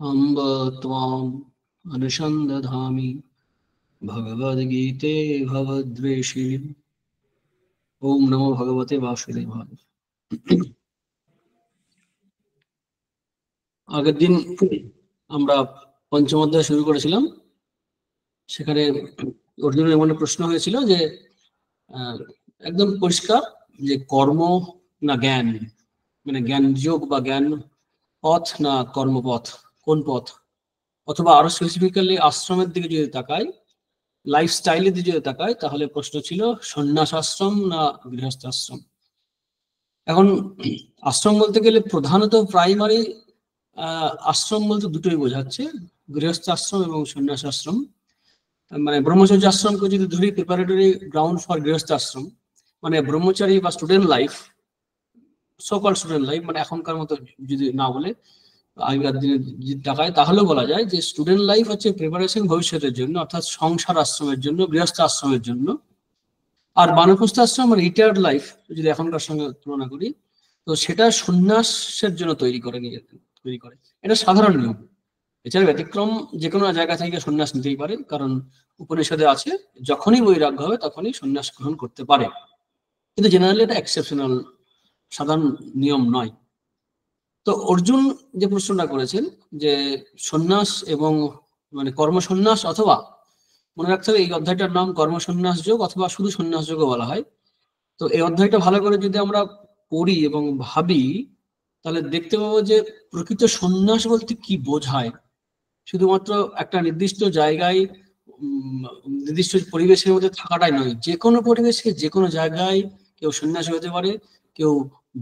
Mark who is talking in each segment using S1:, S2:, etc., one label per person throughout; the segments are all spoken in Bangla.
S1: अम्ब त्वाम् अनुसन्दधामि भगवद्गीते भवद्वेषिणि। ओम नमो भगवते वासुदेवाय। আগের দিন আমরা পঞ্চম অধ্যায় শুরু করেছিলাম। সেখানে অর্জুনের মনে প্রশ্ন হয়েছিল যে একদম পরিষ্কার যে কর্ম না জ্ঞান, মানে জ্ঞান যোগ বা জ্ঞান পথ না কর্মপথ, কোন পথ? অথবা আরো স্পেসিফিক্যালি আশ্রমের দিকে যদি তাকাই, লাইফস্টাইলের দিকে যদি তাকাই, তাহলে প্রশ্ন ছিল সন্ন্যাস আশ্রম না গৃহস্থ আশ্রম। এখন আশ্রম বলতে গেলে প্রধানত প্রাইমারি আশ্রম বলতে দুটোই বোঝাচ্ছে, গৃহস্থ আশ্রম এবং সন্ন্যাস আশ্রম। মানে ব্রহ্মচর্য আশ্রমকে যদি ধরি প্রিপারেটরি গ্রাউন্ড ফর গৃহস্থ আশ্রম, মানে ব্রহ্মচারী বা স্টুডেন্ট লাইফ, সোকল স্টুডেন্ট লাইফ, মানে এখনকার মতো যদি না বলে আগেকার দিনে যদি তাকায়, তাহলেও বলা যায় যে স্টুডেন্ট লাইফ হচ্ছে প্রিপারেশন ভবিষ্যতের জন্য, অর্থাৎ সংসার আশ্রমের জন্য, গৃহস্থ আশ্রমের জন্য। আর বানপ্রস্থ আশ্রম মানে রিটায়ার্ড লাইফ যদি এখনকার সঙ্গে তুলনা করি, তো সেটা সন্ন্যাসের জন্য তৈরি করে। এটা সাধারণ নিয়ম। এছাড়া ব্যতিক্রম যে কোনো জায়গা থেকে সন্ন্যাস নিতেই পারে, কারণ উপনিষদে আছে যখনই বৈরাগ্য হবে তখনই সন্ন্যাস গ্রহণ করতে পারে। কিন্তু জেনারেলি এটা এক্সেপশনাল, সাধারণ নিয়ম নয়। তো অর্জুন যে প্রশ্নটা করেছেন যে সন্ন্যাস এবং মানে কর্মসন্ন্যাস, অথবা মনে রাখতে হবে এই অধ্যায়টার নাম কর্মসন্ন্যাস যোগ অথবা শুধু সন্ন্যাস যোগও বলা হয়। তো এই অধ্যায়টা ভালো করে যদি আমরা পড়ি এবং ভাবি, তাহলে দেখতে পাবো যে প্রকৃত সন্ন্যাস বলতে কি বোঝায়। শুধুমাত্র একটা নির্দিষ্ট জায়গায় নির্দিষ্ট পরিবেশের মধ্যে থাকাটাই নয়, যে কোনো পরিবেশে যে কোনো জায়গায় কেউ সন্ন্যাসী হতে পারে, কেউ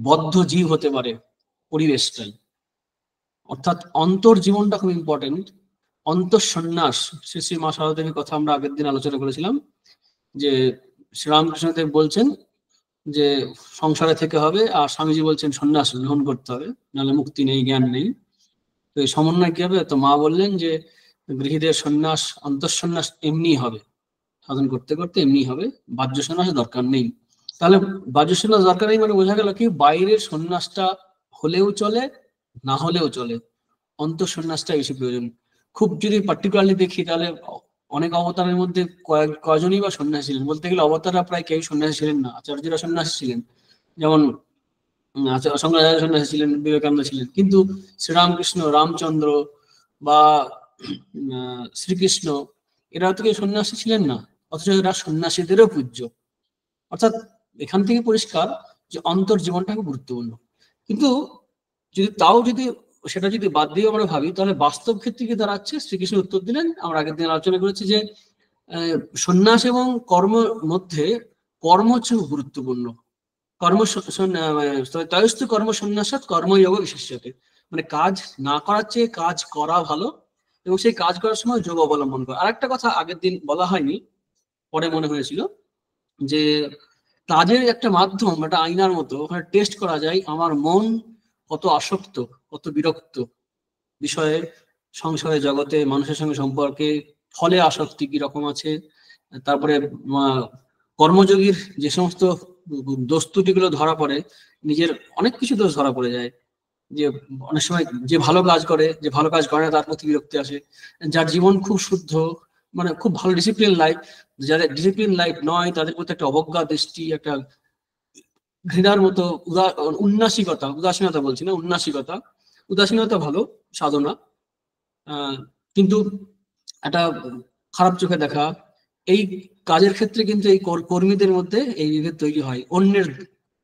S1: বদ্ধ জীব হতে পারে, পরিবেশটাই। অর্থাৎ অন্তর জীবনটা খুব ইম্পর্টেন্ট। অন্তঃসন্ন্যাস, শ্রী শ্রী মা সারদা দেবীর কথা আমরা আগের দিন আলোচনা করেছিলাম, যে শ্রীরামকৃষ্ণদেব বলছেন যে সংসারে থেকে হবে, আর স্বামীজি বলছেন সন্ন্যাস গ্রহণ করতে হবে, নাহলে মুক্তি নেই, জ্ঞান নেই। তো এই সমন্বয় কি হবে? তো মা বললেন যে গৃহীদের সন্ন্যাস, অন্তঃসন্ন্যাস এমনি হবে, সাধন করতে করতে এমনি হবে, বাহ্য সন্ন্যাস দরকার নেই। তাহলে বাহ্য সন্ন্যাস দরকার নেই মানে বোঝা গেল কি, বাইরের সন্ন্যাসটা হলেও চলে, না হলেও চলে, অন্তঃসন্ন্যাসটা বেশি প্রয়োজন। খুব যদি পার্টিকুলারলি দেখি, তাহলে অনেক অবতারের মধ্যে কয়জনই বা সন্ন্যাসী ছিলেন? বলতে গেলে অবতাররা প্রায় কেউ সন্ন্যাসী ছিলেন না। আচার্যরা সন্ন্যাসী ছিলেন, যেমন শঙ্করাচার্য সন্ন্যাসী ছিলেন, বিবেকানন্দ ছিলেন, কিন্তু শ্রীরামকৃষ্ণ, রামচন্দ্র বা শ্রীকৃষ্ণ, এরা তো কেউ সন্ন্যাসী ছিলেন না, অথচ এরা সন্ন্যাসীদেরও পূজ্য। অর্থাৎ এখান থেকে পরিষ্কার যে অন্তর্জীবনটা খুব গুরুত্বপূর্ণ। কিন্তু যদি সেটা যদি বাদ দিয়ে আমরা ভাবি, তাহলে বাস্তব ক্ষেত্রে কি দাঁড়াচ্ছে? শ্রীকৃষ্ণ উত্তর দিলেন, আমরা আগের দিন আলোচনা করেছি যে সন্ন্যাস এবং কর্ম মধ্যে কর্ম হচ্ছে খুব গুরুত্বপূর্ণ। তয়স্তু কর্ম সন্ন্যাসাৎ কর্মযোগ বিশেষ্যতে, মানে কাজ না করার চেয়ে কাজ করা ভালো, এবং সেই কাজ করার সময় যোগ অবলম্বন করা। আর একটা কথা আগের দিন বলা হয়নি, পরে মনে হয়েছিল, যে কাজের একটা মাধ্যম, একটা আয়নার মতো, ওখানে টেস্ট করা যায় আমার মন কত আসক্ত, কত বিরক্ত বিষয়ে, সংসারের জগতে, মানুষের সঙ্গে সম্পর্কে, ফলে আসক্তি কি রকম আছে। তারপরে কর্মযোগীর যে সমস্ত দোষ ত্রুটিগুলো ধরা পড়ে, নিজের অনেক কিছু দোষ ধরা পড়ে যায়। যে অনেক সময় যে ভালো কাজ করে, যে ভালো কাজ করে না, তার প্রতি বিরক্তি আসে। যার জীবন খুব শুদ্ধ, মানে খুব ভালো ডিসিপ্লিন লাইফ, যাদের ডিসিপ্লিন লাইফ নয়, তাদের প্রতি একটা অবজ্ঞা দৃষ্টি, একটা ঘৃণার মতো উন্নাসিকতা, উদাসীনতা বলছি না, উন্নাসিকতা, উদাসীনতা ভালো সাধনা, কিন্তু একটা খারাপ চোখে দেখা, এই কাজের ক্ষেত্রে কিন্তু এই কর্মীদের মধ্যে এই বিভেদ তৈরি হয়। অন্যের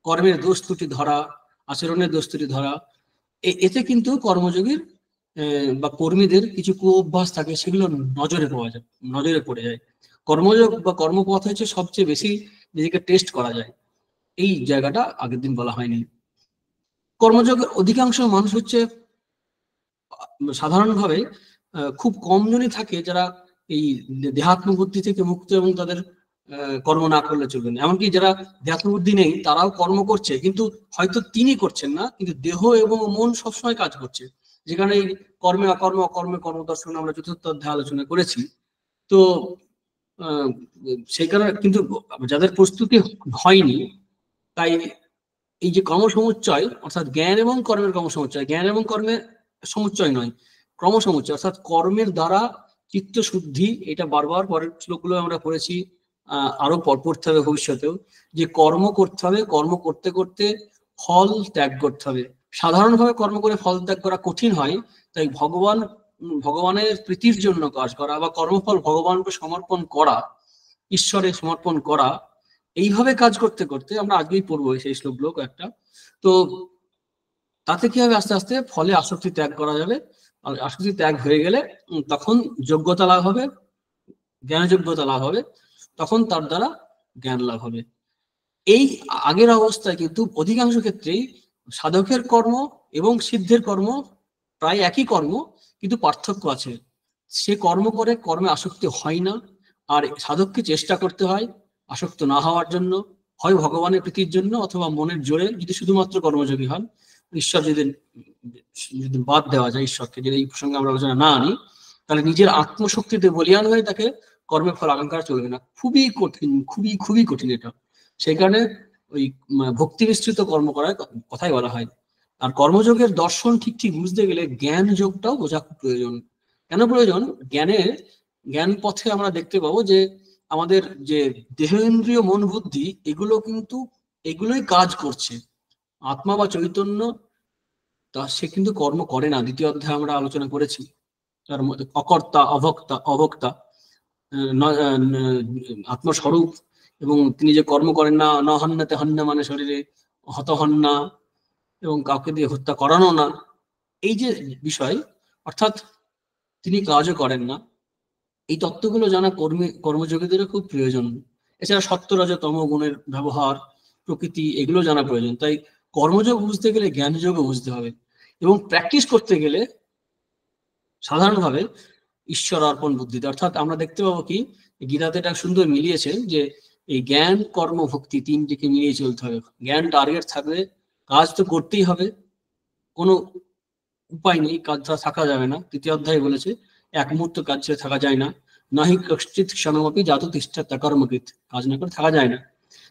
S1: কর্মের দোষ ত্রুটি ধরা, আচরণের দোষ ত্রুটি ধরা, এতে কিন্তু কর্মযোগীর বা কর্মীদের কিছু কুঅভ্যাস থাকে, সেগুলো নজরে পড়ে যায়। কর্মযোগ বা কর্মপথ হচ্ছে সবচেয়ে বেশি নিজেকে টেস্ট করা যায়, এই জায়গাটা আগের দিন বলা হয়নি। কর্মযোগের অধিকাংশ মানুষ হচ্ছে সাধারণভাবে খুব কম জনই থাকে যারা এই দেহাত্ম বুদ্ধি থেকে মুক্ত এবং তাদের কর্ম না করলে চলবে না। এমনকি যারা দেহাত্ম বুদ্ধি নেই, তারাও কর্ম করছে, কিন্তু হয়তো তিনি করছেন না, কিন্তু দেহ এবং মন সবসময় কাজ করছে। যেখানে এই কর্মে অকর্ম, অকর্মে কর্মদর্শন আমরা চতুর্থ অধ্যায়ে আলোচনা করেছি। তো সেই কারণে কিন্তু যাদের প্রস্তুতি হয়নি, তাই এই যে কর্মসমুচ্চয়, অর্থাৎ জ্ঞান এবং কর্মের কর্মসমুচ্চয়, জ্ঞান এবং কর্মের সমুচ্চয় নয়, ক্রমসমুচ্চ অর্থাৎ কর্মের দ্বারা চিত্ত শুদ্ধি, এটা বারবার পরের শ্লোকগুলো আমরা পড়েছি, আরো পড়তে হবে ভবিষ্যতেও, যে কর্ম করতে হবে, কর্ম করতে করতে ফল ত্যাগ করতে হবে। সাধারণভাবে কর্ম করে ফল ত্যাগ করা কঠিন হয়, তাই ভগবানের প্রীতির জন্য কাজ করা বা কর্মফল ভগবানকে সমর্পণ করা, ঈশ্বরে সমর্পণ করা, এইভাবে কাজ করতে করতে, আমরা আজকেই পড়বো সেই শ্লোকগুলো কয়েকটা, তো তাতে কি হবে, আস্তে আস্তে ফলে আসক্তি ত্যাগ করা যাবে। আর আসক্তি ত্যাগ হয়ে গেলে তখন যোগ্যতা লাভ হবে, জ্ঞান যোগ্যতা লাভ হবে, তখন তার দ্বারা জ্ঞান লাভ হবে। এই আগের অবস্থায় কিন্তু অধিকাংশ ক্ষেত্রেই সাধকের কর্ম এবং সিদ্ধের কর্ম প্রায় একই কর্ম, কিন্তু পার্থক্য আছে। সে কর্ম করে কর্মে আসক্তি হয় না, আর সাধককে চেষ্টা করতে হয় আসক্ত না হওয়ার জন্য, হয় ভগবানের প্রীতির জন্য অথবা মনের জোরে, যদি শুধুমাত্র কর্মযোগী হন। ঈশ্বর যদি বাদ দেওয়া যায়, ঈশ্বরকে যদি এই প্রসঙ্গে আমরা আলোচনা না আনি, তাহলে নিজের আত্মশক্তিতে বলিয়ান হয়ে তাকে কর্মের ফল আকাঙ্ক্ষা চলবে না। খুবই কঠিন, খুবই খুবই কঠিন এটা। সেই কারণে ওই ভক্তি মিশ্রিত কর্ম করার কথাই বলা হয়। আর কর্মযোগের দর্শন ঠিক ঠিক বুঝতে গেলে জ্ঞান যোগটাও বোঝা খুব প্রয়োজন। কেন প্রয়োজন? জ্ঞান পথে আমরা দেখতে পাবো যে আমাদের যে দেহেন্দ্রিয় মন বুদ্ধি, এগুলো কিন্তু এগুলোই কাজ করছে। আত্মা বা চৈতন্য তা সে কিন্তু কর্ম করে না। দ্বিতীয় অধ্যায়ে আমরা আলোচনা করেছি তার মধ্যে অকর্তা, অভোক্তা, আত্মস্বরূপ, এবং তিনি যে কর্ম করেন না, ন হন্যাতে হন্যা মানে শরীরে হত হন না, এবং কাউকে দিয়ে হত্যা করানো না, এই যে বিষয়, অর্থাৎ তিনি কাজও করেন না, এই তত্ত্বগুলো জানা কর্মযোগীদেরও খুব প্রয়োজন। এছাড়া সত্য রজ তম গুণের ব্যবহার, প্রকৃতি, এগুলো জানা প্রয়োজন। তাই কর্মযোগ বুঝতে গেলে জ্ঞানযোগও বুঝতে হবে, এবং প্র্যাকটিস করতে গেলে সাধারণভাবে ঈশ্বর অর্পণ বুদ্ধিতে, অর্থাৎ আমরা দেখতে পাবো কি গীতাতে এটা সুন্দর মিলিয়েছে যে এই জ্ঞান কর্ম ভক্তি তিনটিকে মিলিয়ে চলতে হবে। জ্ঞান টার্গেট থাকবে, কাজ তো করতেই হবে, কোনো উপায় নেই, কাজ ছাড়া থাকা যাবে না। তৃতীয় অধ্যায়ে বলেছে এক মুহূর্ত কাজ ছেড়ে থাকা যায় না, নাহি কশ্চিৎ ক্ষণমপি জাত তিষ্ঠা কর্মকৃত, কাজ না করে থাকা যায় না।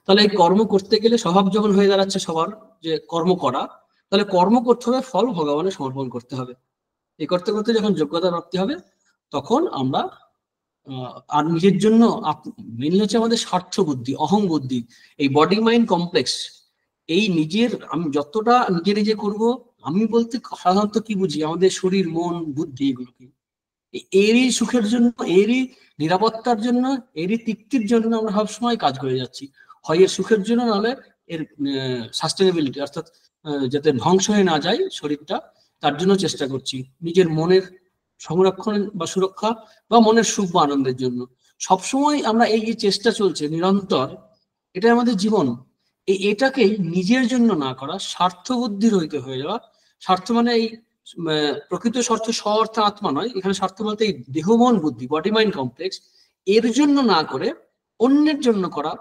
S1: তাহলে এই কর্ম করতে গেলে স্বভাব যখন হয়ে দাঁড়াচ্ছে সবার যে কর্ম করা, তাহলে কর্ম করতে হবে, ফল ভগবানের সমর্পণ করতে হবে। এই করতে করতে যখন যোগ্যতা প্রাপ্তি হবে, তখন আমরা আর নিজের জন্য মেনলি হচ্ছে আমাদের স্বার্থ বুদ্ধি, অহং বুদ্ধি, এই বডি মাইন্ড কমপ্লেক্স, এই নিজের আমি যতটা নিজে করব, আমি বলতে সাধারণত কি বুঝি, আমাদের শরীর মন বুদ্ধি, এগুলোকে এরই সুখের জন্য, এরই নিরাপত্তার জন্য, এরই তৃপ্তির জন্য আমরা সবসময় কাজ করে যাচ্ছি। হয় এর সুখের জন্য, নাহলে এর সাস্টেনেবিলিটি, অর্থাৎ যাতে ধ্বংস হয়ে না যায় শরীরটা, তার জন্য চেষ্টা করছি। নিজের মনের সংরক্ষণ বা সুরক্ষা বা মনের সুখ বা আনন্দের জন্য সবসময় আমরা এই যে চেষ্টা চলছে নিরন্তর, এটা আমাদের জীবন। এটাকেই নিজের জন্য না করা, স্বার্থ বুদ্ধির হয়ে যাওয়া। স্বার্থ মানে এই প্রকৃত স্বার্থ স্ব-অর্থ আত্মা নয়, এখানে স্বার্থ বলতে এই দেহ মন বুদ্ধি, বডি মাইন্ড কমপ্লেক্স, এর জন্য না করে অন্যের জন্য করা,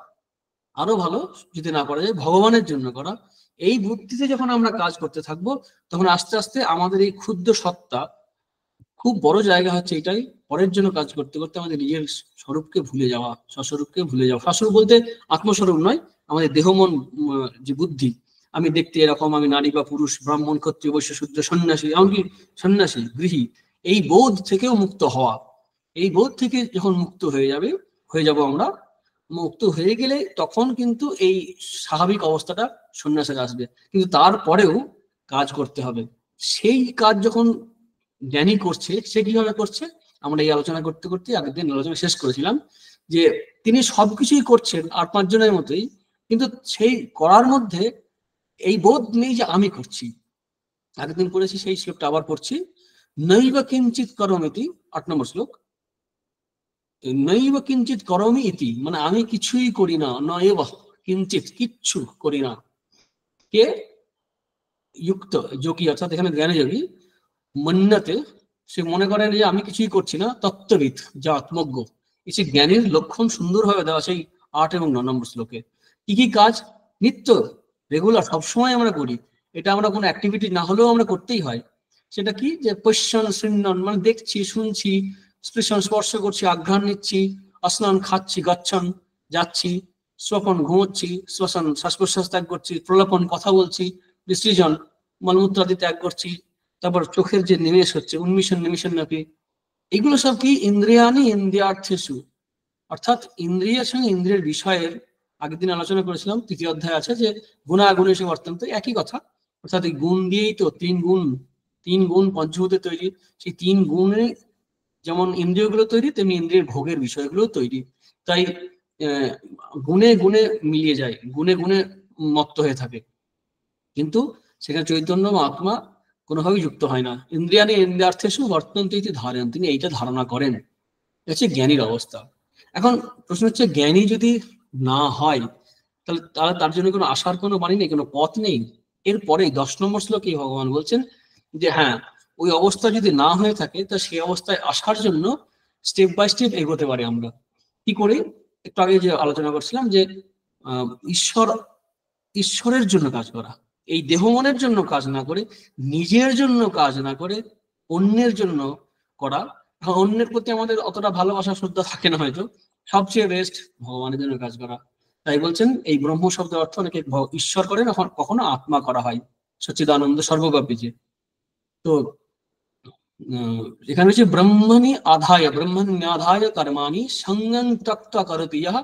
S1: আরো ভালো যদি না করা যায় ভগবানের জন্য করা। এই বুদ্ধিতে যখন আমরা কাজ করতে থাকবো, তখন আস্তে আস্তে আমাদের এই ক্ষুদ্র সত্তা, খুব বড় জায়গা হচ্ছে এটাই, পরের জন্য কাজ করতে করতে আমাদের নিজের স্বরূপকে ভুলে যাওয়া, স্বস্বরূপকে ভুলে যাওয়া। স্বস্বরূপ বলতে আত্মস্বরূপ নয়, আমাদের দেহ মন যে বুদ্ধি, আমি দেখতে এরকম, আমি নারী বা পুরুষ, ব্রাহ্মণ ক্ষত্রিয় বৈশ্য শূদ্র সন্ন্যাসী, এমনকি সন্ন্যাসী গৃহী, এই বোধ থেকেও মুক্ত হওয়া। এই বোধ থেকে যখন মুক্ত হয়ে যাব আমরা, মুক্ত হয়ে গেলে তখন কিন্তু এই স্বাভাবিক অবস্থাটা সন্ন্যাসের আসবে, কিন্তু তারপরেও কাজ করতে হবে। সেই কাজ যখন জ্ঞানী করছে, সে কিভাবে করছে, আমরা এই আলোচনা করতে করতে আগের দিন আলোচনা শেষ করেছিলাম যে তিনি সবকিছুই করছেন আর পাঁচজনের মতোই, কিন্তু সেই করার মধ্যে এই বোধ নেই যে আমি করছি। আগের দিন পড়েছি, সেই শ্লোকটা আবার পড়ছি, নৈব কিঞ্চিত করমিতি, 8 নম্বর শ্লোক। নৈব কিঞ্চিত করমি ইতি মানে আমি কিছুই করি না, নৈব কিঞ্চিত, কিচ্ছু করি না। কে? যুক্ত যোগী, অর্থাৎ এখানে জ্ঞানী যোগী, মন্যতে, সে মনে করেন যে আমি কিছুই করছি না, তত্ত্ববিদ, যা আত্মজ্ঞ। এই যে জ্ঞানের লক্ষণ সুন্দরভাবে দেওয়া সেই 8 এবং 9 নম্বর শ্লোকে। কি কি কাজ? নিত্য, রেগুলার, সবসময় আমরা করি। এটা আমরা কোনো অ্যাক্টিভিটি না হলেও আমরা করতেই হয়। সেটা কি? যে পশ্যন শৃণ্যন মানে দেখছি, শুনছি, স্পৃশন স্পর্শ করছি, আঘ্রাণ নিচ্ছি, অস্নান খাচ্ছি, গচ্ছন যাচ্ছি, স্বপন ঘুমোচ্ছি, শ্বসন শ্বাস প্রশ্বাস ত্যাগ করছি, প্রলাপন কথা বলছি, বিসৃজন মলমূত্র আদি ত্যাগ করছি, তারপর চোখের যে নিমেষ হচ্ছে, উন্মিষণ নিমিষণ নাকি, এগুলো সব কি ইন্দ্রিয়ানি ইন্দ্রিয়ার্থেষু, অর্থাৎ ইন্দ্রিয়ের সঙ্গে ইন্দ্রিয়ের বিষয়ের, আগের দিন আলোচনা করেছিলাম, তৃতীয় অধ্যায় আছে যে গুণাগুণেষু বর্তন্ত, একই কথা। অর্থাৎ এই গুণ দিয়েই তো তিন গুণ পঞ্চভূতে তৈরি, সেই তিন গুণে যেমন ইন্দ্রিয়গুলো তৈরি, তেমনি ইন্দ্রিয়ের ভোগের বিষয়গুলো তৈরি। তাই গুণে গুণে মিলিয়ে যায়, গুণে গুণে মত্ত হয়ে থাকে, কিন্তু সেখানে চৈতন্য আত্মা কোনোভাবেই যুক্ত হয় না। ইন্দ্রিয়ানি ইন্দ্রিয়ার্থেষু বর্তন্তে ইতি ধারয়ন, তিনি এইটা ধারণা করেন, হচ্ছে জ্ঞানীর অবস্থা। এখন প্রশ্ন হচ্ছে, জ্ঞানী যদি না হয় তাহলে তার জন্য কোনো আসার কোনো বাণী নেই, কোনো পথ নেই। এরপরে 10 নম্বর শ্লোকে ভগবান বলছেন যে হ্যাঁ, ওই অবস্থা যদি না হয়ে থাকে তা সেই অবস্থায় আসার জন্য স্টেপ বাই স্টেপ এগোতে পারি আমরা। কি করে? একটু আগে যে আলোচনা করছিলাম যে ঈশ্বরের জন্য কাজ করা, এই দেহ মনের জন্য কাজ না করে, নিজের জন্য কাজ না করে অন্যের জন্য করা। অন্যের প্রতি আমাদের অতটা ভালোবাসা শ্রদ্ধা থাকে না হয়তো, সবচেয়ে বেস্ট ভগবানের জন্য কাজ করা। তাই বলছেন এই ব্রহ্ম শব্দের অর্থ অনেকে ঈশ্বর করেন, কখনো আত্মা করা হয়, সচ্চিদানন্দ সর্বব্যাপী যে। তো এখানে হচ্ছে ব্রহ্মণ্যাধায় কর্মাণি সঙ্গং ত্যক্ত্বা করতি ইয়ঃ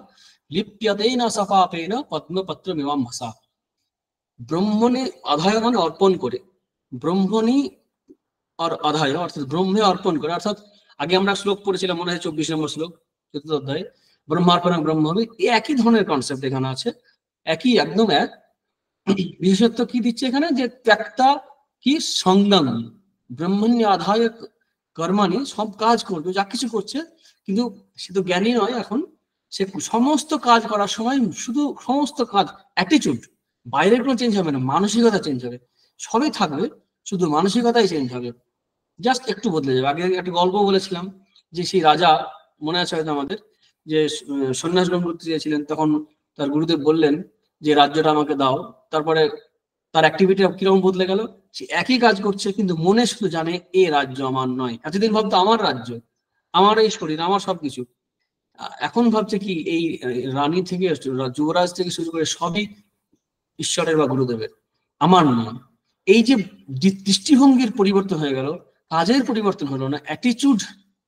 S1: লিপ্যতেন সপাপেন পদ্মপত্রমিমাম ভাসা। ব্রহ্মণে আধায় মানে অর্পণ করে, ব্রহ্মণী আর আধায় অর্থাৎ ব্রহ্মে অর্পণ করে, অর্থাৎ আগে আমরা শ্লোক পড়েছিলাম মনে হয় 24 নম্বর শ্লোক, চতুর্থ অধ্যায়, ব্রহ্মার্পণং ব্রহ্মবি, একই ধরনের কনসেপ্ট এখানে আছে, একই, একদম এক। বিশেষত্ব কি দিচ্ছে এখানে, যে ত্যাক্তা কি সঙ্গম, ব্রহ্মণ্য আধায় কর্মানি, সব কাজ করবে, যা কিছু করছে, কিন্তু সে তো জ্ঞানী নয় এখন, সে সমস্ত কাজ করার সময় শুধু সমস্ত কাজ অ্যাটিটিউড, বাইরের কোনো চেঞ্জ হবে না, মানসিকতা চেঞ্জ হবে, সবই থাকবে, শুধু মানসিকতাই চেঞ্জ হবে, জাস্ট একটু বদলে যাবে। আগে একটা গল্প বলেছিলাম যে সেই রাজা, মনে আছে হয়তো আমাদের, যে সন্ন্যাস গ্রহণ করতে চেয়েছিলেন, তখন তার গুরুদেব বললেন যে রাজ্যটা আমাকে দাও। তারপরে তার অ্যাক্টিভিটি কিরকম বদলে গেল, সে একই কাজ করছে কিন্তু মনে শুধু জানে এ রাজ্য আমার নয়। এতদিন ভাবতো আমার রাজ্য, আমার এই শরীর, আমার সবকিছু। এখন ভাবছে কি এই রানী থেকে যুবরাজ থেকে শুরু করে সবই ঈশ্বরের বা গুরুদেবের, আমার নয়। এই যে দৃষ্টিভঙ্গির পরিবর্তন হয়ে গেল, কাজের পরিবর্তন হলো না, অ্যাটিটিউড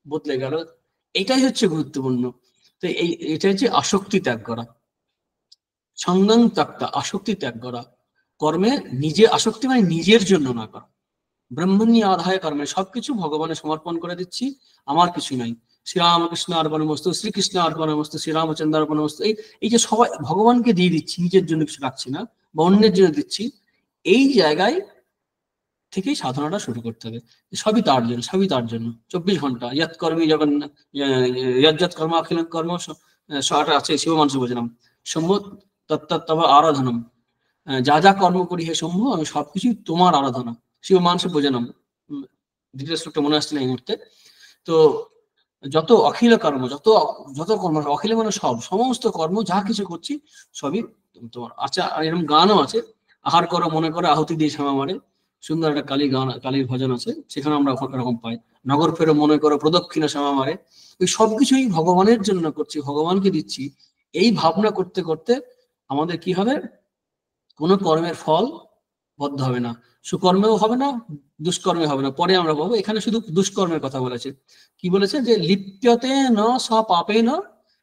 S1: বদলে গেল, এটাই হচ্ছে গুরুত্বপূর্ণ। তো এটা হচ্ছে আসক্তি ত্যাগ করা, সঙ্গং ত্যক্তা, আসক্তি ত্যাগ করা, কর্মে নিজে আসক্তি মানে নিজের জন্য না করা, ব্রহ্মণ্য আধায় কর্মে, সবকিছু ভগবানের সমর্পণ করে দিচ্ছি, আমার কিছু নাই। শ্রীরামকৃষ্ণ অর্পণমস্তু, শ্রীকৃষ্ণ অর্পণমস্তু, শ্রীরামচন্দ্র অর্পণমস্তু, এই যে সবাই ভগবানকে দিয়ে দিচ্ছি, নিজের জন্য কিছু রাখছি না বা অন্যের জন্য দিচ্ছি, এই জায়গায় থেকেই সাধনাটা শুরু করতে হবে। সবই তার জন্য, সবই তার জন্য, 24 ঘন্টা ইয়াত কর্মী জগন্নাথ, ইয়াত কর্ম অখিল কর্ম সটা আছে শিব মানুষ বোঝালাম, সম্মত তত্তব আরাধনম, যা যা কর্ম করি হে শম্ভু, আমি সবকিছুই তোমার আরাধনা, শিব মানুষ বোঝালাম। দ্বিতীয় শ্লোকটা মনে আসছে না এই মুহূর্তে। তো যত অখিল কর্ম, যত যত কর্ম, অখিল মানে সব, সমস্ত কর্ম যা কিছু করছি সবই তোমার। আচ্ছা, এরকম গানও আছে, আহার করো মনে করো আহুতি দিয়ে শ্যামা মারে, সুন্দর একটা কালী গান, কালীর ভজন আছে, সেখানে আমরা এরকম পাই, নগর ফেরো মনে করো প্রদক্ষিণা শ্যামা মারে। ওই সবকিছুই ভগবানের জন্য করছি, ভগবানকে দিচ্ছি, এই ভাবনা করতে করতে আমাদের কি হবে, কোনো কর্মের ফল বদ্ধ হবে না, সুকর্মেও হবে না, দুষ্কর্মে হবে না। পরে আমরা পাবো, এখানে শুধু দুষ্কর্মের কথা বলেছে। কি বলেছে, যে লিপ্যতে না সা পাপে না,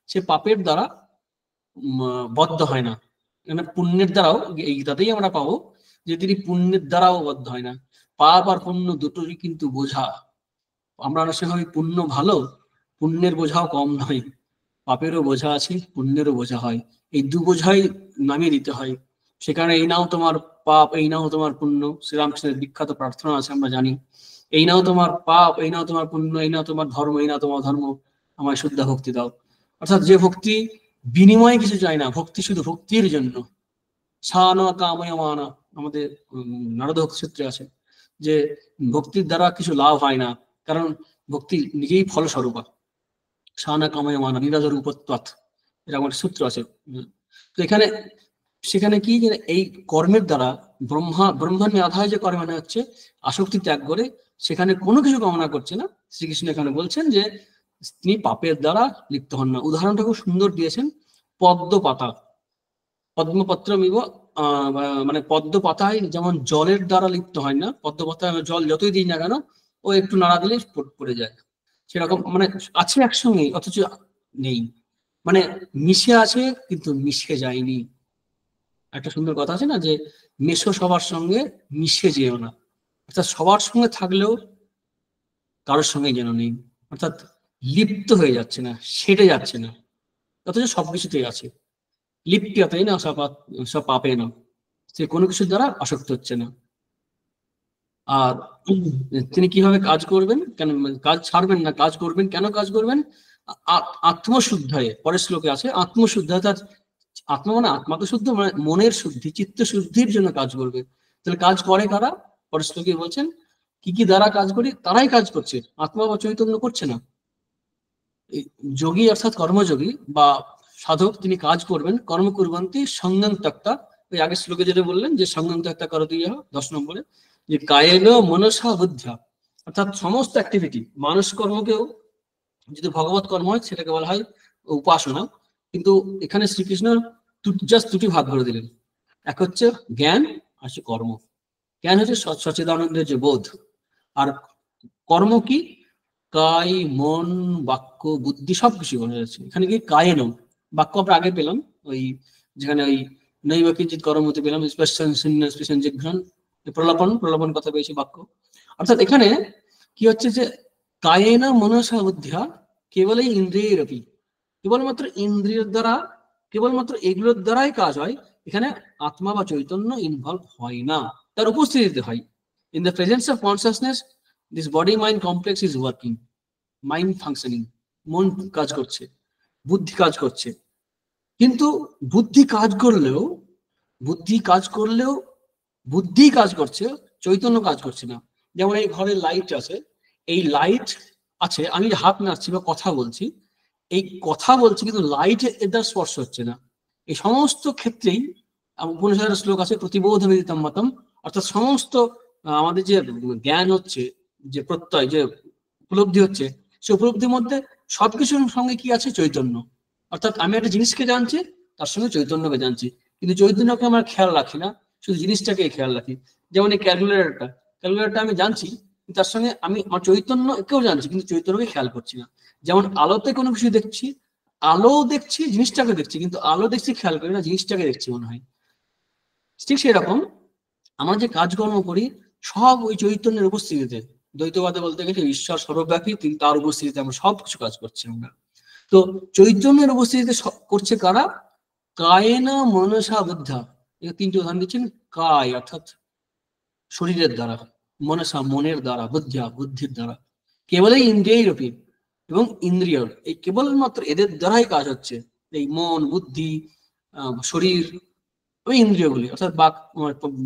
S1: সে পাপের দ্বারা বদ্ধ হয় না। এখানে পুণ্যের দ্বারাও, এই গীতাতেই আমরা পাবো যে তিনি পুণ্যের দ্বারাও বদ্ধ হয় না। পাপ আর পুণ্য দুটোরই কিন্তু বোঝা, আমরা অনেক সময় পুণ্য ভালো, পুণ্যের বোঝাও কম নয়, পাপেরও বোঝা আছে, পুণ্যেরও বোঝা হয়, এই দু বোঝাই নামিয়ে দিতে হয়। সেখানে এই নাও তোমার পাপ, এই নাও তোমার পুণ্য, শ্রীরামকৃষ্ণের বিখ্যাত প্রার্থনা আছে আমরা জানি, এই নাও তোমার পাপ, এই নাও তোমার পুণ্য, এই নাও তোমার ধর্ম, এই নাও তোমার ধর্ম, আমায় শুদ্ধ ভক্তি দাও। অর্থাৎ যে ভক্তি বিনিময়ে কিছু চায় না, ভক্তি শুধু ভক্তির জন্য, সানা কাময় মানা, আমাদের নারদ ভক্তি সূত্রে আছে যে ভক্তির দ্বারা কিছু লাভ হয় না, কারণ ভক্তি নিজেই ফলস্বরূপা, সানা কাময় মানা নিরাজর উপত্বাৎ, এরকম একটা সূত্র আছে। তো এখানে সেখানে কি, এই কর্মের দ্বারা ব্রহ্মাণ্য আধায় যে কর্ম হচ্ছে আসক্তি ত্যাগ করে, সেখানে কোনো কিছু কামনা করছে না। শ্রীকৃষ্ণ এখানে বলছেন যে তিনি পাপের দ্বারা লিপ্ত হন না। উদাহরণটা খুব সুন্দর দিয়েছেন, পদ্ম পাতা, পদ্মপত্র মিব মানে পদ্ম পাতায় যেমন জলের দ্বারা লিপ্ত হয় না, পদ্ম পাতায় জল যতই দিই না কেন ও একটু নাড়া দিলে পড়ে যায়, সেরকম মানে আছে একসঙ্গে অথচ নেই, মানে মিশে আছে কিন্তু মিশে যায়নি। একটা সুন্দর কথা আছে না যে মেশো সবার সঙ্গে, মিশে যেও না, অর্থাৎ সবার সঙ্গে থাকলেও কারোর সঙ্গে যেন নেই, অর্থাৎ লিপ্ত হয়ে যাচ্ছে না, সেটে যাচ্ছে না, অথচ সবকিছুতেই আছে। লিপ্যতে না সব পাপে না, সে কোনো কিছুর দ্বারা আসক্ত হচ্ছে না। আর তিনি কিভাবে কাজ করবেন, কেন কাজ ছাড়বেন না, কাজ করবেন, কেন কাজ করবেন? আত্মশুদ্ধায়, পরের শ্লোকে আছে আত্মশুদ্ধায়, তার আত্মা মানে আত্মা তো শুদ্ধ, মানে মনের শুদ্ধি, চিত্ত শুদ্ধির জন্য কাজ করবে। তাহলে কাজ করে কারা? পরের শ্লোকে বলছেন কি কি দ্বারা কাজ করি, তারাই কাজ করছে, আত্মা বা চৈতন্য করছে না। যোগী অর্থাৎ কর্মযোগী বা সাধক, তিনি কাজ করবেন কর্ম কুর্বন্তি সঙ্গং ত্যক্তা। ওই আগের শ্লোকে যেটা বললেন যে সঙ্গং ত্যক্তা করতি ইহ, 10 নম্বরে, যে কায়েন মনসা বুদ্ধ্যা, অর্থাৎ সমস্ত অ্যাক্টিভিটি, মানুষ কর্মকেও যদি ভগবত কর্ম হয় সেটাকে বলা হয় উপাসনা। কিন্তু এখানে শ্রীকৃষ্ণ জাস্ট দুটি ভাগ করে দিলেন, এক হচ্ছে জ্ঞান আর হচ্ছে কর্ম। জ্ঞান হচ্ছে সচ্চিদানন্দের যে বোধ, আর কর্ম কি? কায়, মন, বাক্য, বুদ্ধি সবকিছু বোঝা যাচ্ছে। এখানে কি কায়েন, বাক্য আমরা আগে পেলাম ওই যেখানে ওই নৈব কিঞ্চিৎ কর্মতে পেলাম, প্রলাপন কথা পেয়েছি বাক্য। অর্থাৎ এখানে কি হচ্ছে যে কায়েন মনসা বুদ্ধিয়া কেবল ইন্দ্রিয়ের অপি, কেবলমাত্র ইন্দ্রিয়ের দ্বারা, কেবলমাত্র এগুলোর দ্বারাই কাজ হয়। এখানে আত্মা বা চৈতন্য ইনভলভ হয় না, তার উপস্থিতিতে হয়। In the presence of consciousness this body mind complex is working, mind functioning, মন কাজ করছে, বুদ্ধি কাজ করছে। কিন্তু বুদ্ধি কাজ করলেও বুদ্ধি কাজ করছে, চৈতন্য কাজ করছে না। যেমন এই ঘরে লাইট আছে, এই লাইট আছে, আমি হাত নাড়ছি বা কথা বলছি, এই কথা বলছি কিন্তু লাইট এর দ্বারা স্পর্শ হচ্ছে না। এই সমস্ত ক্ষেত্রেই উপনিষদের শ্লোক আছে প্রতিবোধ বিদিতম মতম, অর্থাৎ সমস্ত আমাদের যে জ্ঞান হচ্ছে, যে প্রত্যয়, যে উপলব্ধি হচ্ছে, সে উপলব্ধির মধ্যে সবকিছুর সঙ্গে কি আছে? চৈতন্য। অর্থাৎ আমি একটা জিনিসকে জানছি, তার সঙ্গে চৈতন্যকে জানছি, কিন্তু চৈতন্যকে আমরা খেয়াল রাখি না, শুধু জিনিসটাকে খেয়াল রাখি। যেমন এই ক্যালকুলেটরটা আমি জানছি, তার সঙ্গে আমি আমার চৈতন্য কেউ জানছি, কিন্তু চৈতন্যকে খেয়াল করছি না। যেমন আলোতে কোনো কিছু দেখছি, আলো দেখছি, জিনিসটাকে দেখছি, কিন্তু আলো দেখছি খেয়াল করি না, জিনিসটাকে দেখছি মনে হয়। ঠিক সেরকম আমরা যে কাজকর্ম করি সব ওই চৈতন্যের উপস্থিতিতে। দ্বৈতবাদে বলতে গেলে ঈশ্বর সর্বব্যাপী, তিনি তার উপস্থিতিতে আমরা সবকিছু কাজ করছি আমরা। তো চৈতন্যের উপস্থিতিতে করছে কারা? কায়েনা মনসা বুদ্ধা। এই তিনটি উদাহরণ দিচ্ছেন। কায় অর্থাৎ শরীরের দ্বারা, মনসা মনের দ্বারা, বুদ্ধিয়া বুদ্ধির দ্বারা, কেবলই ইন্দ্রিয় রূপী এবং ইন্দ্রিয়, এই কেবলমাত্র এদের দ্বারাই কাজ হচ্ছে। এই মন, বুদ্ধি, শরীর, ওই ইন্দ্রিয়গুলি অর্থাৎ বাক,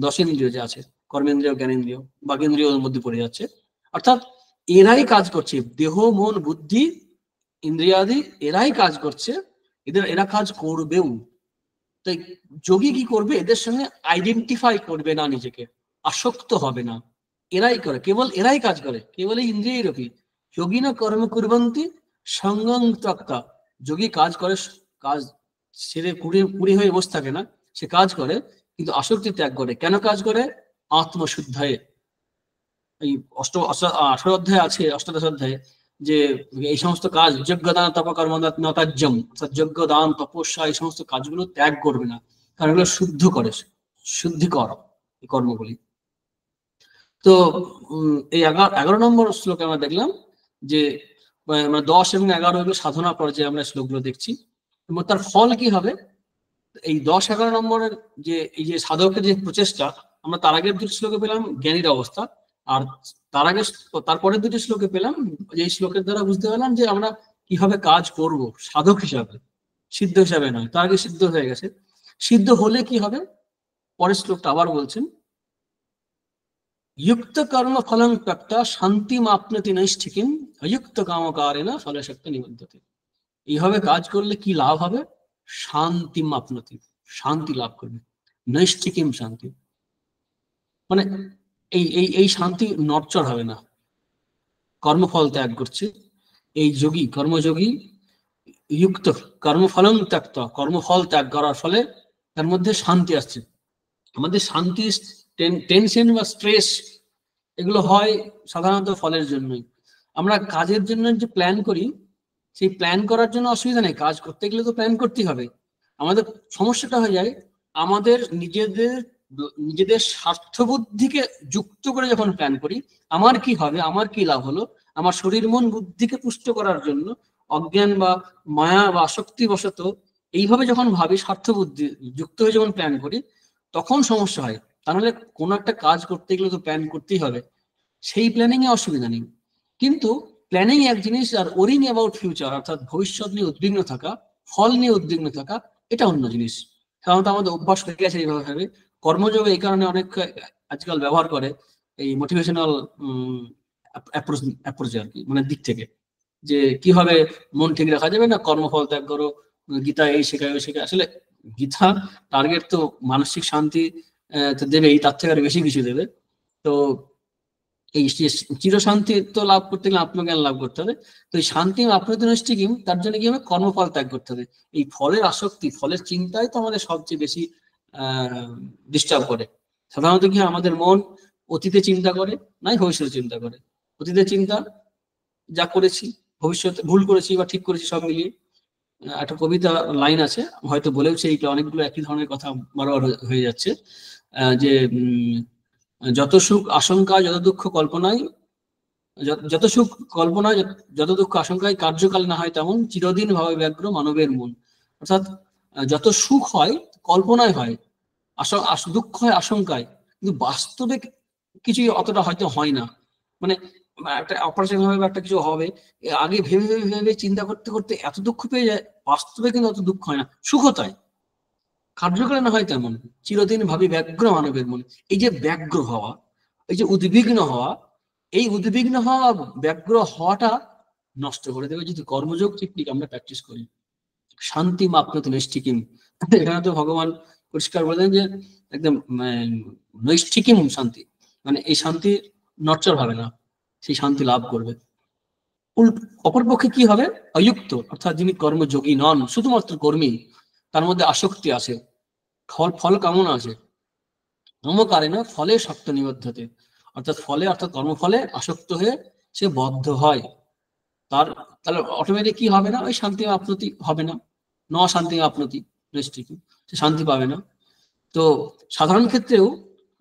S1: 10 ইন্দ্রিয় যে আছে, কর্মেন্দ্রিয়, জ্ঞানেন্দ্রিয়, বাকেন্দ্রিয়র মধ্যে পড়ে যাচ্ছে। অর্থাৎ এরাই কাজ করছে, দেহ, মন, বুদ্ধি, ইন্দ্রিয়াদি এরাই কাজ করছে, এরা কাজ করবেও। তাই যোগী কি করবে? এদের সঙ্গে আইডেন্টিফাই করবে না, নিজেকে আসক্ত হবে না। এরাই করে, কেবল এরাই কাজ করে, কেবল এই ইন্দ্রিয়ের রূপী। যোগী না কর্ম কুর্বন্তি সঙ্গং ত্যক্তা। যোগী কাজ করে, কাজ ছেড়ে কুড়ি হয়ে বসে থাকে না, সে কাজ করে কিন্তু আসক্তি ত্যাগ করে। কেন কাজ করে? আত্মশুদ্ধায়। এই 18 অধ্যায় আছে, অষ্টাদশ অধ্যায়ে, যে এই সমস্ত কাজ যজ্ঞদান তপকর্ম নতাজ্যম, যজ্ঞ দান তপস্যা, এই সমস্ত কাজগুলো ত্যাগ করবে না, কারণ এগুলো শুদ্ধ করে, শুদ্ধিকর এই কর্মগুলি। তো এই 11 নম্বর শ্লোকে আমরা দেখলাম যে 10 এবং 11 এগুলো সাধনা পর্যায়ে আমরা শ্লোকগুলো দেখছি, এবং তার ফল কি হবে? এই 10-11 নম্বরের যে এই যে সাধকের যে প্রচেষ্টা, আমরা তার আগের দুটি শ্লোকে পেলাম জ্ঞানীর অবস্থা, আর তারপরের দুটি শ্লোকে পেলাম, যে শ্লোকের দ্বারা বুঝতে পারলাম যে আমরা কিভাবে কাজ করব সাধক হিসাবে, সিদ্ধ হিসাবে নয়। তার আগে সিদ্ধ হয়ে গেছে, সিদ্ধ হলে কি হবে? পরের শ্লোকটা আবার বলছেন, युक्त कर्म फलं त्यक्त्वा শান্তিমাপ্নতি নৈষ্ঠিকীম অযুক্ত কামকারেণ ফলশক্তি নিবধ্যতে। এইভাবে কাজ করলে কি লাভ হবে? শান্তিমাপ্নতি, শান্তি লাভ করবে, নৈষ্ঠিকীম শান্তি, মানে এই শান্তি নড়চড় হবে না। কর্মফল ত্যাগ করছে এই যোগী, কর্মযোগী, যুক্ত কর্মফলং ত্যক্ত্বা, কর্মফল ত্যাগ করার ফলে তার মধ্যে শান্তি আসছে, আমাদের শান্তি, টেনশন বা স্ট্রেস এগুলো হয় সাধারণত ফলের জন্যই। আমরা কাজের জন্য যে প্ল্যান করি, সেই প্ল্যান করার জন্য অসুবিধা নেই, কাজ করতে গেলে তো প্ল্যান করতেই হবে। আমাদের সমস্যাটা হয়ে যায় আমাদের নিজেদের স্বার্থবুদ্ধিকে যুক্ত করে যখন প্ল্যান করি, আমার কি হবে, আমার কি লাভ হলো, আমার শরীর মন বুদ্ধিকে পুষ্ট করার জন্য অজ্ঞান বা মায়া বা আসক্তি বশত এইভাবে যখন ভাবি, স্বার্থবুদ্ধি যুক্ত হয়ে যখন প্ল্যান করি, তখন সমস্যা হয়। তাহলে কোনো একটা কাজ করতে গেলে তো প্ল্যান করতেই হবে, সেই প্ল্যানিং এ অসুবিধা নেই। কিন্তু প্ল্যানিং এক জিনিস, আর ওরিং অ্যাবাউট ফিউচার অর্থাৎ ভবিষ্যৎ নিয়ে উদ্বিগ্ন থাকা, ফল নিয়ে উদ্বিগ্ন থাকা, এটা অন্য জিনিস। সাধারণত আমাদের অভ্যাস হয়ে গেছে এইভাবে ভাবে। কর্মযোগে এই কারণে অনেক আজকাল ব্যবহার করে এই মোটিভেশনাল অ্যাপ্রোচ আর কি, মানে দিক থেকে, যে কিভাবে মন ঠিক রাখা যাবে না, কর্মফল ত্যাগ করো, গীতা এই শেখায় ওই শেখায়। আসলে গীতা টার্গেট তো মানসিক শান্তি তো দেবেই, তার থেকে আর বেশি কিছু দেবে। তো এই চিরশান্তি তো লাভ করতে গেলে আত্মজ্ঞান লাভ করতে হবে। তো এই শান্তি আপনাদের নৈষ্ঠিকীম, তার জন্য কি হবে, কর্মফল ত্যাগ করতে হবে। এই ফলের আসক্তি, ফলের চিন্তাই তো আমাদের সবচেয়ে বেশি ডিস্টার্ব করে। সাধারণত কি আমাদের মন অতীতে চিন্তা করে, নাই ভবিষ্যতে চিন্তা করে। অতীতে চিন্তা যা করেছি, ভবিষ্যতে ভুল করেছি বা ঠিক করেছি সব মিলিয়ে। একটা কবিতা লাইন আছে, হয়তো বলেওছে, এই অনেকগুলো একই ধরনের কথা বারবার হয়ে যাচ্ছে, যে যত সুখ আশঙ্কায়, যত দুঃখ কল্পনায়, যত সুখ কল্পনায়, যত দুঃখ আশঙ্কায়, কার্যকাল না হয় তেমন, চিরদিন ভাবে ব্যগ্র মানবের মন। অর্থাৎ যত সুখ হয় কল্পনায় হয়, দুঃখ হয় আশঙ্কায়, কিন্তু বাস্তবে কিছুই অতটা হয়তো হয় না। মানে একটা অপারেশন হবে বা একটা কিছু হবে, আগে ভেবে ভেবে ভেবে চিন্তা করতে করতে এত দুঃখ পেয়ে যায়, বাস্তবে কিন্তু অত দুঃখ হয় না, সুখ তাই, কার্যকালে না হয় তেমন, চিরদিন ভাবি ব্যগ্র মানবের মন। এই যে ব্যগ্র হওয়া, এই যে উদ্বিগ্ন হওয়া, এই উদ্বিগ্ন হওয়া, ব্যগ্র হওয়াটা নষ্ট করে দেবে যদি কর্মযোগ টেকনিক আমরা প্র্যাকটিস করি। শান্তি মাপনত নৈষ্ঠিকিম, এখানে তো ভগবান পরিষ্কার বলেন যে একদম নৈষ্ঠিকিম শান্তি, মানে এই শান্তি নড়চড় হবে না, সেই শান্তি লাভ করবে। অপরপক্ষে কি হবে, অযুক্ত অর্থাৎ যিনি কর্মযোগী নন, শুধুমাত্র কর্মী, তার মধ্যে আসক্তি আছে, ফল কামনা আছে, মমকারে না ফলে শক্ত নিবদ্ধতে, অর্থাৎ ফলে অর্থাৎ কর্মফলে আসক্ত হয়ে সে বদ্ধ হয়। তাহলে অটোমেটিক কি হবে না, ওই শান্তি আপনতি হবে না, শান্তি আপনতি, সে শান্তি পাবে না। তো সাধারণ ক্ষেত্রেও,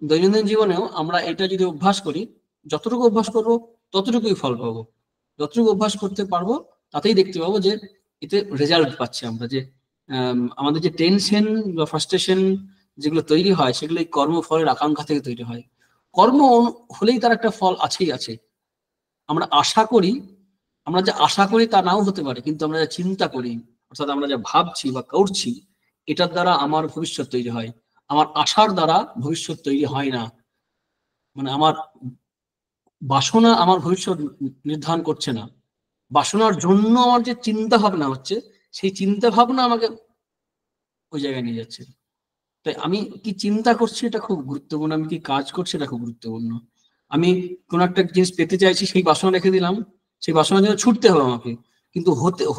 S1: দৈনন্দিন জীবনেও আমরা এটা যদি অভ্যাস করি, যতটুকু অভ্যাস করবো ততটুকুই ফল পাবো। যতটুকু অভ্যাস করতে পারবো তাতেই দেখতে পাবো যে এতে রেজাল্ট পাচ্ছি আমরা, যে আমাদের যে টেনশন বা ফ্রাস্ট্রেশন যেগুলো তৈরি হয়, সেগুলো এই কর্মফলের আকাঙ্ক্ষা থেকে তৈরি হয়। কর্ম হলেই তার একটা ফল আছেই আছে। আমরা আশা করি, আমরা যা আশা করি তা নাও হতে পারে, কিন্তু আমরা যা চিন্তা করি, অর্থাৎ আমরা যা ভাবছি বা করছি, এটার দ্বারা আমার ভবিষ্যৎ তৈরি হয়। আমার আশার দ্বারা ভবিষ্যৎ তৈরি হয় না। মানে আমার বাসনা আমার ভবিষ্যৎ নির্ধারণ করছে না, বাসনার জন্য আমার যে চিন্তা ভাবনা হচ্ছে, সেই চিন্তা ভাবনা আমাকে ওই জায়গায় নিয়ে যাচ্ছে। তাই আমি কি চিন্তা করছি এটা খুব গুরুত্বপূর্ণ, আমি কি কাজ করছি এটা খুব গুরুত্বপূর্ণ। আমি কোনো একটা জিনিস পেতে চাইছি, সেই বাসনা রেখে দিলাম, সেই বাসনার জন্য ছুটতে হবে আমাকে, কিন্তু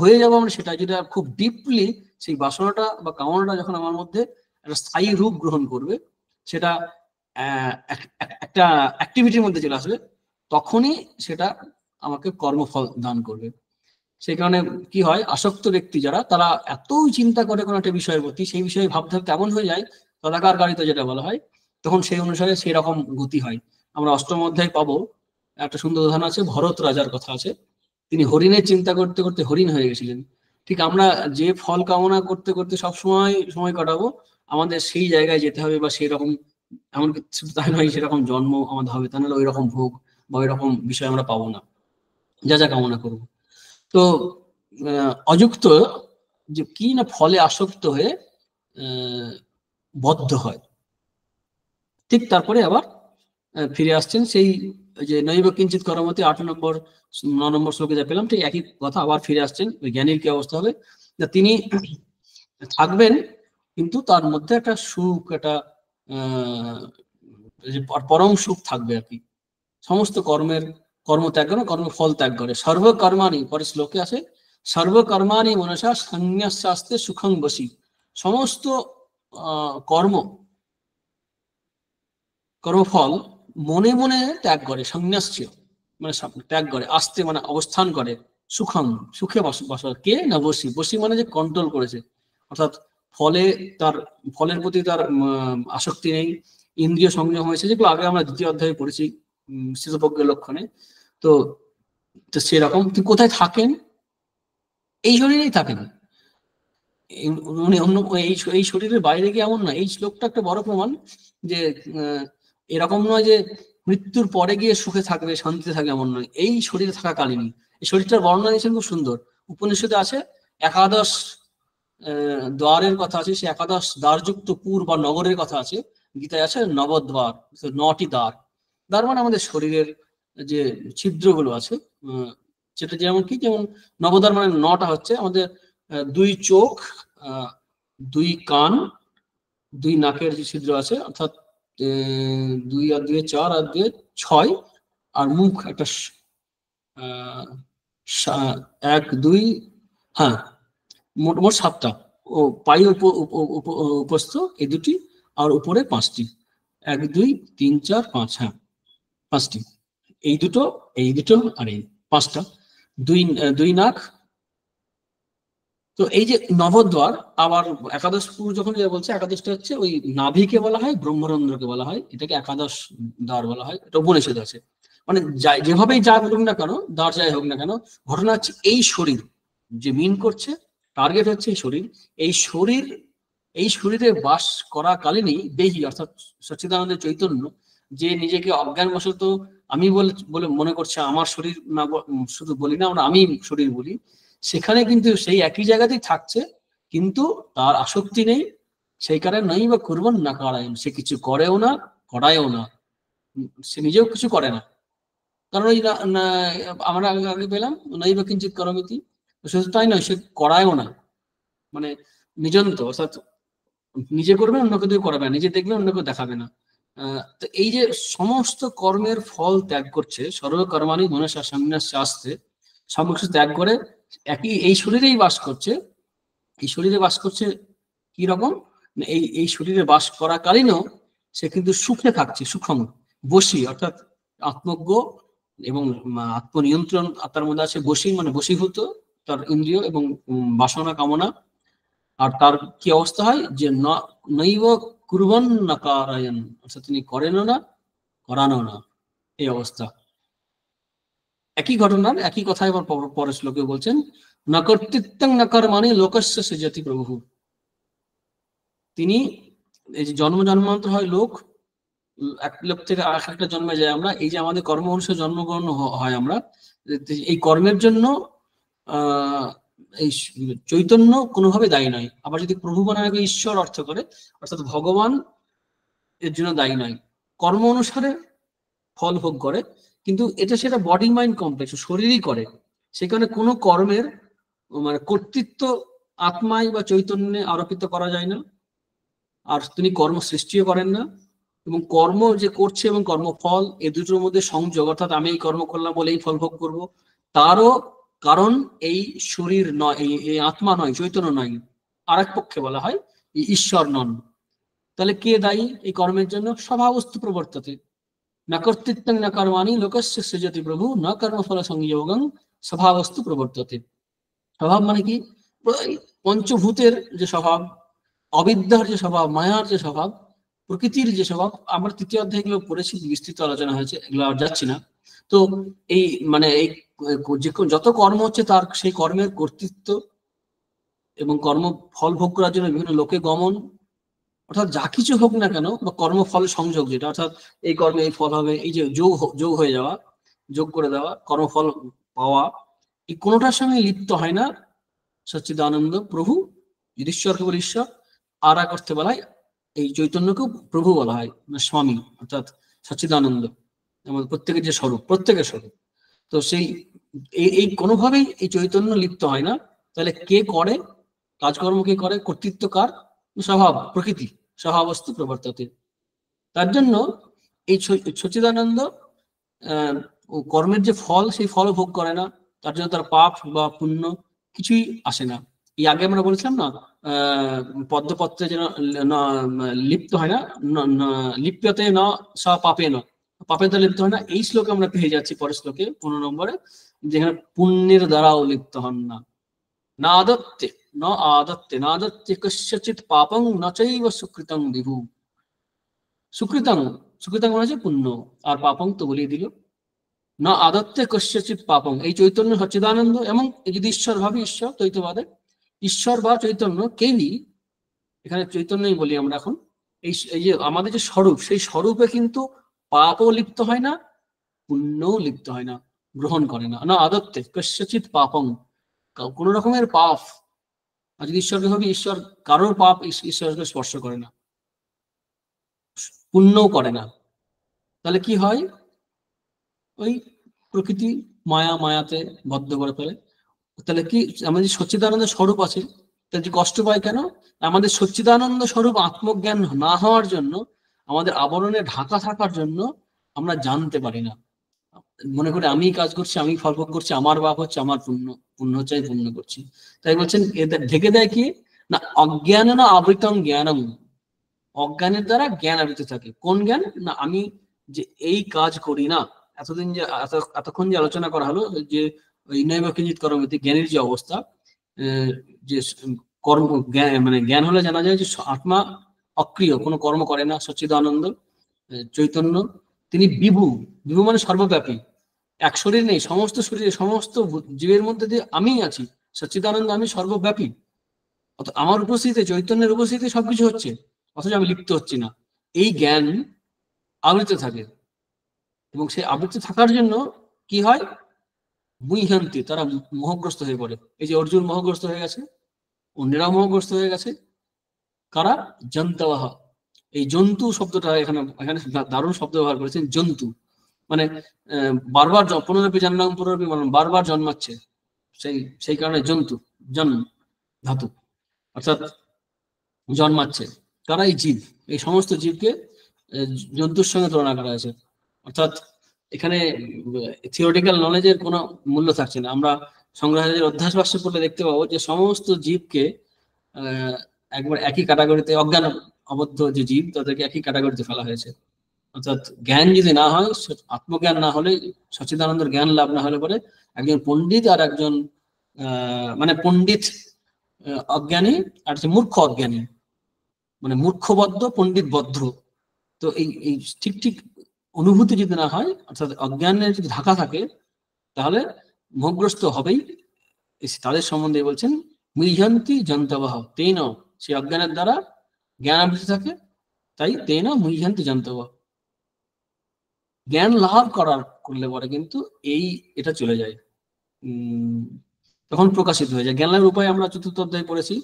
S1: হয়ে যাবো আমরা সেটা, যেটা খুব ডিপলি সেই বাসনাটা বা কামনাটা যখন আমার মধ্যে একটা স্থায়ী রূপ গ্রহণ করবে, সেটা একটা অ্যাক্টিভিটির মধ্যে চলে আসবে, তখনই সেটা আমাকে কর্মফল দান করবে। সেই কারণে কি হয়, আসক্ত ব্যক্তি যারা, তারা এতই চিন্তা করে কোনো একটা বিষয়ের প্রতি, সেই বিষয়ে ভাবতে ভাবতে এমন হয়ে যায়, তদাকারকারিতা যেটা বলা হয়, তখন সেই অনুসারে সেই রকম গতি হয়। আমরা অষ্টম অধ্যায় পাবো, একটা সুন্দর উদাহরণ আছে, ভরত রাজার কথা আছে। তিনি হরিণের চিন্তা করতে করতে হরিণ হয়ে গেছিলেন। ঠিক আমরা যে ফল কামনা করতে করতে সব সময় কাটাবো, আমাদের সেই জায়গায় যেতে হবে, বা সেই রকম, এমনকি শুধু তাই নয়, সেরকম জন্ম আমাদের হবে, তাহলে ওই রকম ভোগ বা ওই রকম বিষয় আমরা পাবো না, যা যা কামনা করবো। তো অযুক্ত যে কি না, ফলে আসক্ত হয়ে বদ্ধ হয়। ঠিক তারপরে আবার ফিরে আসছেন সেই যে নৈব কিঞ্চিত কর্মতে 8 নম্বর 9 নম্বর শ্লোকে যা পেলাম, ঠিক একই কথা আবার ফিরে আসছেন। ওই জ্ঞানীর কি অবস্থা হবে, তিনি থাকবেন, কিন্তু তার মধ্যে একটা সুখ, একটা পরম সুখ থাকবে আর কি। সমস্ত কর্ম ত্যাগ করে, কর্মফল ত্যাগ করে, সর্বকর্মাণি, পরে শ্লোকে আছে, সর্বকর্মাণি মনসা সন্ন্যাস শাস্ত্রে সুখং বসি, সমস্ত কর্ম কর্মফল মনে মনে ত্যাগ করে, সংন্যাস্য মানে ত্যাগ করে, আস্তে মানে অবস্থান করে, সুখম সুখে বসবাস, কে না বসি, বসি মানে যে কন্ট্রোল করেছে, অর্থাৎ ফলে তার ফলের প্রতি তার আসক্তি নেই, ইন্দ্রিয় সংযম হয়েছে, যেগুলো আগে আমরা দ্বিতীয় অধ্যায়ে পড়েছি স্থিতপ্রজ্ঞের লক্ষণে। তো সেরকম কোথায় থাকেন? এই শরীরেই থাকেন, উনি অন্য এই শরীরের বাইরে গিয়ে এমন না। এই শ্লোকটা একটা বড় প্রমাণ যে এরকম নয় যে মৃত্যুর পরে গিয়ে সুখে থাকবে, শান্তিতে থাকবে, এমন নয়। এই শরীরে থাকাকালীনই এই শরীরটার বর্ণনা দিয়েছেন খুব সুন্দর। উপনিষদে আছে একাদশ দ্বারের কথা আছে, সে একাদশ দ্বারযুক্ত পুর বা নগরের কথা আছে। গীতায় আছে নবদ্বার, 9টি দ্বার। দ্বার মানে আমাদের শরীরের যে ছিদ্রগুলো আছে, সেটা যেমন কি, যেমন নবদ্বার মানে 9টা হচ্ছে আমাদের 2 চোখ, 2 কান, 2 নাকের যে ছিদ্র আছে, অর্থাৎ 2 আর 2 4 আর 2 6, আর মুখ একটা 1 2, হ্যাঁ মোট 7টা। ও পাই উপস্থ এই 2টি, আর উপরে 5টি, 1 2 3 4 5, হ্যাঁ 5টি। এই দুটো আর এই 5টা, 2 নাক। তো এই যে নবদ্বার, আবার একাদশ পুর যখন বলছে, একাদশটা হচ্ছে ওই নাভিকে বলা হয়, ব্রহ্মরন্ধ্রকে বলা হয়, এটাকে একাদশ দ্বার বলা হয়, এটা উপনিষদ আছে। মানে যেভাবেই যা বলুক না কেন, দ্বার যাই হোক না কেন, ঘটনা হচ্ছে এই শরীর যে মিন করছে, টার্গেট হচ্ছে এই শরীর। এই শরীরে বাস করাকালীনই দেহি অর্থাৎ সচ্চিদানন্দ চৈতন্য, যে নিজেকে অজ্ঞানবশত আমি বলে মনে করছে আমার শরীর না, শুধু বলি না আমরা, আমি শরীর বলি, সেখানে কিন্তু সেই একই জায়গাতেই থাকছে, কিন্তু তার আসক্তি নেই। সেই কারণে নই বা করবেন না কারায়ণ, সে কিছু করেও না, করায়ও না, সে নিজেও কিছু করে না। কারণ ওই আমরা আগে পেলাম নই বা কিঞ্চিৎ করমিতি, শুধু তাই নয়, সে করায়ও না, মানে নিজন্ত, অর্থাৎ নিজে করবে অন্যকে দিয়ে করাবে না, নিজে দেখবে অন্যকে দেখাবে না। তো এই যে সমস্ত কর্মের ফল ত্যাগ করছে, সর্বকর্মাণি মনসা সন্ন্যাস শাস্ত্রে, সমস্ত ত্যাগ করে একই এই শরীরেই বাস করছে। এই শরীরে বাস করছে কি রকম? এই শরীরে বাস করাকালীনও সে কিন্তু সুখে থাকছে, সুখম বশী, অর্থাৎ আত্মজ্ঞ এবং আত্মনিয়ন্ত্রণ আত্মার মধ্যে আছে। বশী মানে বশীভূত তার ইন্দ্রিয় এবং বাসনা কামনা। আর তার কি অবস্থা হয়? যে নৈব কুর্বন না কারায়ণ, অর্থাৎ তিনি করেনও না, করানো না, এই অবস্থা। একই ঘটনার একই কথা এবার পরের শ্লোকে বলছেন, না কর্তৃত্বং না কর্মাণি লোকস্য সৃজতি প্রভু। তিনি এই যে জন্ম জন্মান্তর হয় লোক, এক লোক থেকে আর একটা জন্মে যায় আমরা, এই যে আমাদের কর্ম অনুসারে জন্মগ্রহণ হয় আমরা, এই কর্মের জন্য এই চৈতন্য কোনোভাবে দায়ী নয়। আবার যদি প্রভু বানাকে ঈশ্বর অর্থ করে, অর্থাৎ ভগবান এর জন্য দায়ী নয়। কর্ম অনুসারে ফল ভোগ করে, কিন্তু এটা সেটা বডি মাইন্ড কমপ্লেক্স, শরীরই করে। সেখানে কোনো কর্মের মানে কর্তৃত্ব আত্মায় বা চৈতন্যে আরোপিত করা যায় না। আর তিনি কর্ম সৃষ্টিও করেন না, এবং কর্ম যে করছে এবং কর্মফল এ দুটোর মধ্যে সংযোগ, অর্থাৎ আমি এই কর্ম করলাম বলে এই ফল ভোগ করবো, তারও কারণ এই শরীর নয়, এই আত্মা নয়, চৈতন্য নয়। আর এক পক্ষে বলা হয় ঈশ্বর নন। তাহলে কে দায়ী এই কর্মের জন্য? স্বভাবস্তু প্রবর্ততে না কর্তৃত্বং না কর্মাণি লোকস্য সৃজতি প্রভু না কর্মফল সংযোগং স্বভাবস্তু প্রবর্ততে। স্বভাব মানে কি? পঞ্চভূতের যে স্বভাব, অবিদ্যার যে স্বভাব, মায়ার যে স্বভাব, প্রকৃতির যে স্বভাব, আমরা তৃতীয় অধ্যায় এগুলো পড়েছি, বিস্তৃত আলোচনা হয়েছে, এগুলো আর যাচ্ছি না। তো এই মানে এই যত কর্ম হচ্ছে তার সেই কর্মের কর্তৃত্ব এবং কর্ম ফল ভোগ করার জন্য বিভিন্ন লোকে গমন, অর্থাৎ যা কিছু হোক না কেন, বা কর্মফল সংযোগ যেটা, অর্থাৎ এই কর্মে এই ফল হবে, এই যে যোগ হয়ে যাওয়া, যোগ করে দেওয়া, কর্মফল পাওয়া, এই কোনোটার সঙ্গে লিপ্ত হয় না সচ্চিদানন্দ প্রভু। ঈশ্বরকে বলে ঈশ্বর, আর এক অর্থে বলা হয় এই চৈতন্যকেও প্রভু বলা হয়, স্বামী, অর্থাৎ সচ্চিদানন্দ আমাদের প্রত্যেকের যে স্বরূপ, প্রত্যেকের স্বরূপ। তো সেই এই কোনোভাবেই এই চৈতন্য লিপ্ত হয় না। তাহলে কে করে কাজকর্ম? কে করে? কর্তৃত্ব কার? স্বভাব, প্রকৃতি, স্বভাবস্তু প্রবর্ততে। তার জন্য এই সচ্চিদানন্দ কর্মের যে ফল, সেই ফল ভোগ করে না। তার জন্য তার পাপ বা পুণ্য কিছুই আসে না। এই আগে আমরা বলেছিলাম না, পদ্মপত্রে যেন লিপ্ত হয় না, লিপ্যতে ন স পাপে ন, পাপেতে লিপ্ত হয় না, এই শ্লোকে আমরা পেয়ে যাচ্ছি পরের শ্লোকে 15 নম্বরে, যেখানে পুণ্যের দ্বারাও লিপ্ত হন না। না আদত্তে ন আদত্তে না আদত্তে কস্যচিৎ পাপং ন চৈব সুকৃতং বিভু। সুকৃতং, সুকৃতং মানে হচ্ছে পুণ্য, আর পাপং তো বলিয়ে দিল। না আদত্তে কস্যচিৎ পাপং, এই চৈতন্য সচ্চিদানন্দ, এবং যদি ঈশ্বর ভাবে, ঈশ্বর দ্বৈতবাদে ঈশ্বর বা চৈতন্য কেউই, এখানে চৈতন্যই বলি আমরা এখন, এই যে আমাদের যে স্বরূপ, সেই স্বরূপে কিন্তু পাপও লিপ্ত হয় না, পুণ্যও লিপ্ত হয় না, গ্রহণ করে না। না আদত্তে কস্যচিৎ পাপং, কোন রকমের পাপ, আর যদি ঈশ্বরকে ভাবি, ঈশ্বর কারোর পাপ ঈশ্বরকে স্পর্শ করে না, পুণ্যও করে না। তাহলে কি হয়, ওই প্রকৃতি মায়াতে বদ্ধ করে ফেলে। তাহলে কি আমাদের সচ্চিদানন্দ স্বরূপ আছে, তাহলে কষ্ট পায় কেন? আমাদের সচ্চিদানন্দ স্বরূপ আত্মজ্ঞান না হওয়ার জন্য, আমাদের আবরণে ঢাকা থাকার জন্য আমরা জানতে পারি না। মনে করে আমি কাজ করছি, আমি ফল ভোগ করছি, আমার বাপ হচ্ছে, আমার পুণ্য, পুণ্য হচ্ছে আমি পুণ্য করছি। তাই বলছেন এদের ঢেকে দেয় কি না, অজ্ঞান না আবৃতং জ্ঞানম, অজ্ঞানের দ্বারা জ্ঞান আবৃত থাকে। কোন জ্ঞান না, আমি যে এই কাজ করি না, এতদিন যে এতক্ষণ যে আলোচনা করা হলো যে নৈব কিঞ্চিৎ কর্মতি, জ্ঞানের যে অবস্থা, যে কর্ম জ্ঞান, মানে জ্ঞান হলে জানা যায় যে আত্মা অক্রিয়, কোনো কর্ম করে না। সচ্চিদানন্দ চৈতন্য তিনি বিভু, বিভু মানে সর্বব্যাপী, এক শরীর নেই, সমস্ত শরীরে সমস্ত জীবের মধ্যে দিয়ে আমি আছি। সচ্চিদানন্দ আমি সর্বব্যাপী, আমার উপস্থিতিতে, চৈতন্যের উপস্থিতিতে সবকিছু হচ্ছে, অথচ আমি লিপ্ত হচ্ছি না। এই জ্ঞান আবৃত থাকে, এবং সেই আবৃত থাকার জন্য কি হয়, মুহ্যন্তি, তারা মোহগ্রস্ত হয়ে পড়ে। এই যে অর্জুন মোহগ্রস্ত হয়ে গেছে, অন্যেরাও মোহগ্রস্ত হয়ে গেছে, কারা? জন্তবাহ। এই জন্তু শব্দটা এখানে এখানে দারুণ শব্দ ব্যবহার করেছেন, জন্তু মানে বারবার পুনরপি জন্মাং পুনরপি মরণ, বারবার জন্মাচ্ছে, সেই কারণে জন্তু, জন্ম ধাতু, অর্থাৎ জন্মাচ্ছে। কারা? এই জীব, এই সমস্ত জীবকে জন্তুর সঙ্গে তুলনা করা হয়েছে। অর্থাৎ এখানে থিওরিটিক্যাল নলেজের কোনো মূল্য থাকছে না। আমরা সংগ্রহালয়ের অধ্যাস ভাষ্য পড়লে দেখতে পাবো যে সমস্ত জীবকে একবার একই ক্যাটাগরিতে, অজ্ঞান আবদ্ধ যে জীব, তাদেরকে একই ক্যাটাগরিতে ফেলা হয়েছে। অর্থাৎ জ্ঞান যদি না হয়, আত্মজ্ঞান না হলে, সচ্চিদানন্দের জ্ঞান লাভ না হলে পরে একজন পণ্ডিত আর একজন মানে পণ্ডিত অজ্ঞানী, আর হচ্ছে মূর্খ অজ্ঞানী, মানে মূর্খবদ্ধ পণ্ডিতবদ্ধ। তো এই ঠিক ঠিক অনুভূতি যদি না হয়, অর্থাৎ অজ্ঞানের যদি ঢাকা থাকে, তাহলে মোহগ্রস্ত হবেই। তাদের সম্বন্ধে বলছেন মুহ্যন্তি জন্তবহ তেন, সেই অজ্ঞানের দ্বারা জ্ঞান আবৃত থাকে, তাই তেন মুহ্যন্তি জন্তবহ। জ্ঞান লাভ করলে পরে কিন্তু এটা চলে যায়, তখন প্রকাশিত হয়ে যায়। জ্ঞান লাভের উপায় আমরা চতুর্থ অধ্যায় পড়েছি।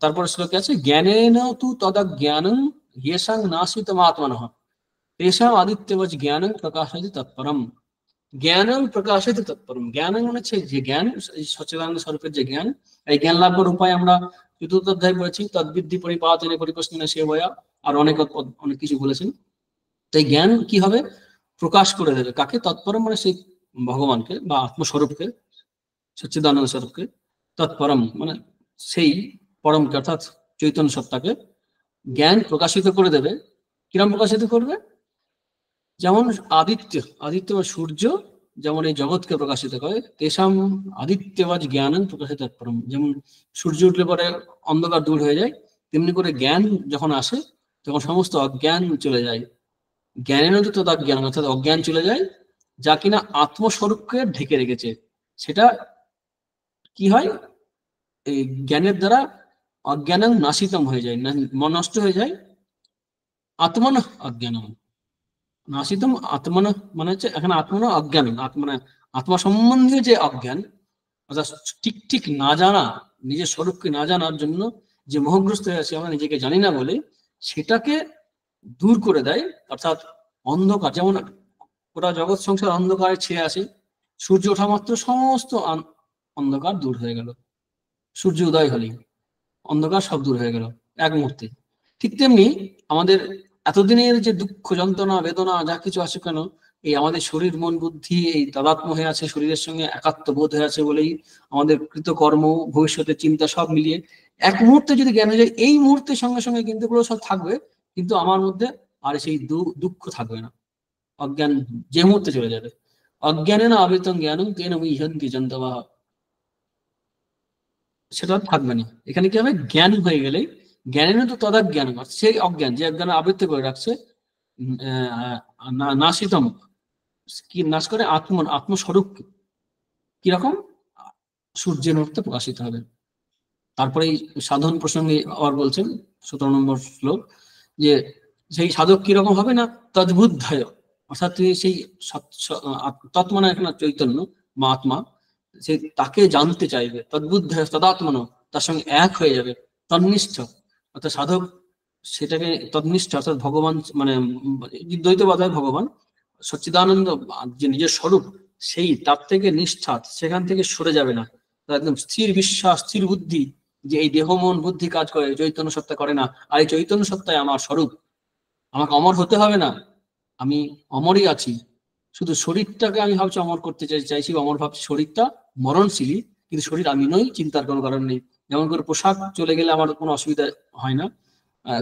S1: তারপরে শ্লোকে আছে জ্ঞানেন তু তদজ্ঞানং ইয়েষাং নাসিতম আত্মনঃ তেষাং আদিত্যবচ জ্ঞানং প্রকাশয়তি তৎপরম। জ্ঞানং প্রকাশয়তি তৎপরম, জ্ঞানং মানে হচ্ছে যে জ্ঞান, সচ্চিদানন্দ স্বরূপের যে জ্ঞান, এই জ্ঞান লাভ করার উপায় আমরা চতুর্থ অধ্যায় পড়েছি। তদ্বিদ্ধি পরিপাতনে পরিপ্রশ্নে সেবয়া, আর অনেক কিছু বলেছেন। তো এই জ্ঞান কি হবে, প্রকাশ করে দেবে কাকে? তৎপরম মানে সেই ভগবানকে বা আত্মস্বরূপকে, সচ্চিদানন্দ স্বরূপকে। তৎপরম মানে সেই পরমকে, অর্থাৎ চৈতন্য সত্তাকে জ্ঞান প্রকাশিত করে দেবে। কিরম প্রকাশিত করবে? যেমন আদিত্য বা সূর্য যেমন এই জগৎকে প্রকাশিত করে, তেষাম আদিত্যবাজ জ্ঞান প্রকাশিত তৎপরম। যেমন সূর্য উঠলে পরে অন্ধকার দূর হয়ে যায়, তেমনি করে জ্ঞান যখন আসে তখন সমস্ত অজ্ঞান চলে যায়। জ্ঞানের তো তদাজ্ঞান, অর্থাৎ অজ্ঞান চলে যায়, যা কিনা আত্মস্বরূপকে ঢেকে রেখেছে। সেটা কি হয়, এই জ্ঞানের দ্বারা অজ্ঞান নাশিতম হয়ে যায়, নষ্ট হয়ে যায়। আত্মন অজ্ঞান নাশিতম, আত্মন মানে হচ্ছে এখানে আত্মন অজ্ঞান, মানে আত্মা সম্বন্ধীয় যে অজ্ঞান, অর্থাৎ ঠিক ঠিক না জানা, নিজের স্বরূপকে না জানার জন্য যে মোহগ্রস্ত হয়ে আছে, আমরা নিজেকে জানি না বলে, সেটাকে দূর করে দেয়। অর্থাৎ অন্ধকার, যেমন ওরা জগৎ সংসার অন্ধকারে ছেয়ে আসে, সূর্য ওঠা মাত্র সমস্ত অন্ধকার দূর হয়ে গেল। সূর্য উদয় হলেই অন্ধকার সব দূর হয়ে গেল এক মুহূর্তে। ঠিক তেমনি আমাদের এতদিনের যে দুঃখ, যন্ত্রণা, বেদনা যা কিছু আছে কেন, এই আমাদের শরীর মন বুদ্ধি এই তাদাত্ম্য হয়ে আছে, শরীরের সঙ্গে একাত্ম বোধ হয়ে আছে বলেই আমাদের কৃতকর্ম, ভবিষ্যতের চিন্তা সব মিলিয়ে এক মুহূর্তে যদি জ্ঞান হয়ে যায়, এই মুহূর্তের সঙ্গে সঙ্গে কিন্তু এগুলো সব থাকবে, কিন্তু আমার মধ্যে আর সেই দুঃখ থাকবে না। অজ্ঞান যে মুহূর্তে চলে যাবে, অজ্ঞানে না আবৃতং জ্ঞানং তেন মুহ্যন্তি জন্তবঃ, সেটা থাকবে না। এখানে কি হবে, জ্ঞান হয়ে গেলে, জ্ঞানের তো তদাজ্ঞান, সেই অজ্ঞান যে অজ্ঞান আবৃত্ত করে রাখছে, নাশিতম, কি নাশ করে, আত্মস্বরূপ কিরকম, সূর্যের মধ্যে প্রকাশিত হবে। তারপরে এই সাধন প্রসঙ্গে আবার বলছেন 17 নম্বর শ্লোক, যে সেই সাধক কিরকম হবে না, তদ্বুদ্ধায়, অর্থাৎ তিনি সেই তৎমানা এখানে চৈতন্য বা আত্মা, সে তাকে জানতে চাইবে, তদ্বুদ্ধায় তদাত্মন, তার সঙ্গে এক হয়ে যাবে, তন্নিষ্ঠ, অর্থাৎ সাধক সেটাকে তন্নিষ্ঠ, অর্থাৎ ভগবান মানে দ্বৈতবাদায় ভগবান সচ্চিদানন্দ যে নিজের স্বরূপ, সেই তার থেকে নিষ্ঠা, সেখান থেকে সরে যাবে না, একদম স্থির বিশ্বাস, স্থির বুদ্ধি, যে এই দেহ মন বুদ্ধি কাজ করে, চৈতন্য সত্তা করে না, আর এই চৈতন্য সত্তায় আমার স্বরূপ, আমাকে অমর হতে হবে না, আমি অমরই আছি, শুধু শরীরটাকে আমি ভাবছি অমর করতে চাইছি, অমর ভাবছি, শরীরটা মরণশীলই, কিন্তু শরীর আমি নই, চিন্তার কোনো কারণ নেই। যেমন করে পোশাক চলে গেলে আমার কোনো অসুবিধা হয় না,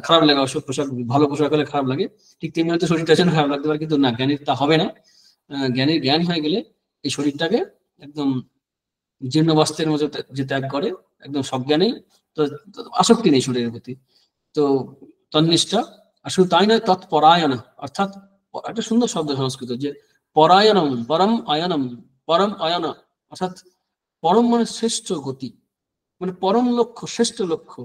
S1: খারাপ লাগে, অবশ্য পোশাক, ভালো পোশাক হলে খারাপ লাগে, ঠিক তেমনি হয়তো শরীরটার জন্য খারাপ লাগতে পারে, কিন্তু না, জ্ঞানীর তা হবে না। জ্ঞানীর জ্ঞান হয়ে গেলে এই শরীরটাকে একদম জীর্ণ বস্ত্রের মতো যে ত্যাগ করে, একদম সজ্ঞানেই, তো আসক্তি নেই শরীরের প্রতি, তো তন্নিষ্ঠা। আর শুধু তাই নয়, তৎপরায়ণ, অর্থাৎ একটা সুন্দর শব্দ সংস্কৃত, যে পরায়ণম, পরম আয়নম, পরম আয়ন, অর্থাৎ পরম মানে শ্রেষ্ঠ গতি, মানে পরম লক্ষ্য, শ্রেষ্ঠ লক্ষ্য,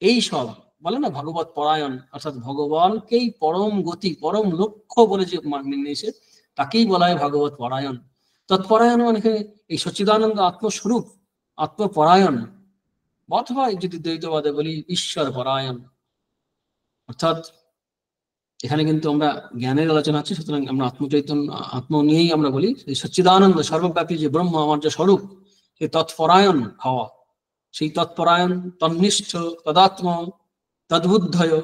S1: এই সব বলে না ভাগবত পরায়ণ, অর্থাৎ ভগবানকেই পরম গতি, পরম লক্ষ্য বলে যে নিয়েছে, তাকেই বলা হয় ভাগবত পরায়ণ। তৎপরায়ণ মানে এই সচ্চিদানন্দ আত্মস্বরূপ, আত্মপরায়ণ, অথবা যদি দ্বৈতবাদে বলি ঈশ্বর পরায়ণ, অর্থাৎ এখানে কিন্তু আমরা জ্ঞানের আলোচনা আছে, সুতরাং আমরা আত্মচৈতন্য, আত্ম নিয়েই আমরা বলি এই সচ্চিদানন্দ সর্বব্যাপী যে ব্রহ্ম, আমার যে স্বরূপ, সেই তৎপরায়ণ হওয়া, সেই তৎপরায়ণ, তন্নিষ্ঠ, তদাত্ম, তদ্বুদ্ধয়,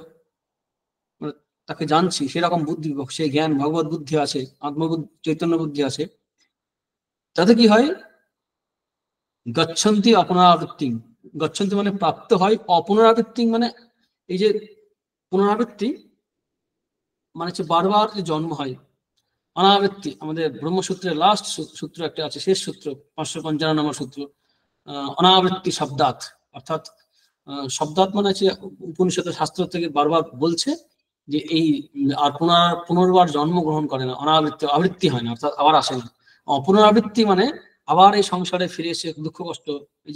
S1: তাকে জানছি, সেরকম বুদ্ধি, সেই জ্ঞান, ভগবত বুদ্ধি আছে, আত্মবুদ্ধি, চৈতন্য বুদ্ধি আছে, তাতে কি হয়, গচ্ছন্তি অপুনরাবৃত্তি, গচ্ছন্তি মানে প্রাপ্ত হয়, অপুনরাবৃত্তি মানে এই যে পুনরাবৃত্তি মানে হচ্ছে বারবার যে জন্ম হয়, অনাবৃত্তি, আমাদের ব্রহ্মসূত্রের লাস্ট সূত্র একটা আছে, শেষ সূত্র 555 নম্বর সূত্র, অনাবৃত্তি শব্দাত, অর্থাৎ শব্দাত মানে হচ্ছে উপনিষদের শাস্ত্র থেকে বারবার বলছে যে এই আর পুনর্বার জন্মগ্রহণ করে না, অনাবৃত্তি, আবৃত্তি হয় না, অর্থাৎ আবার আসে না। পুনরাবৃত্তি মানে আবার এই সংসারে ফিরে এসে দুঃখ কষ্ট, এই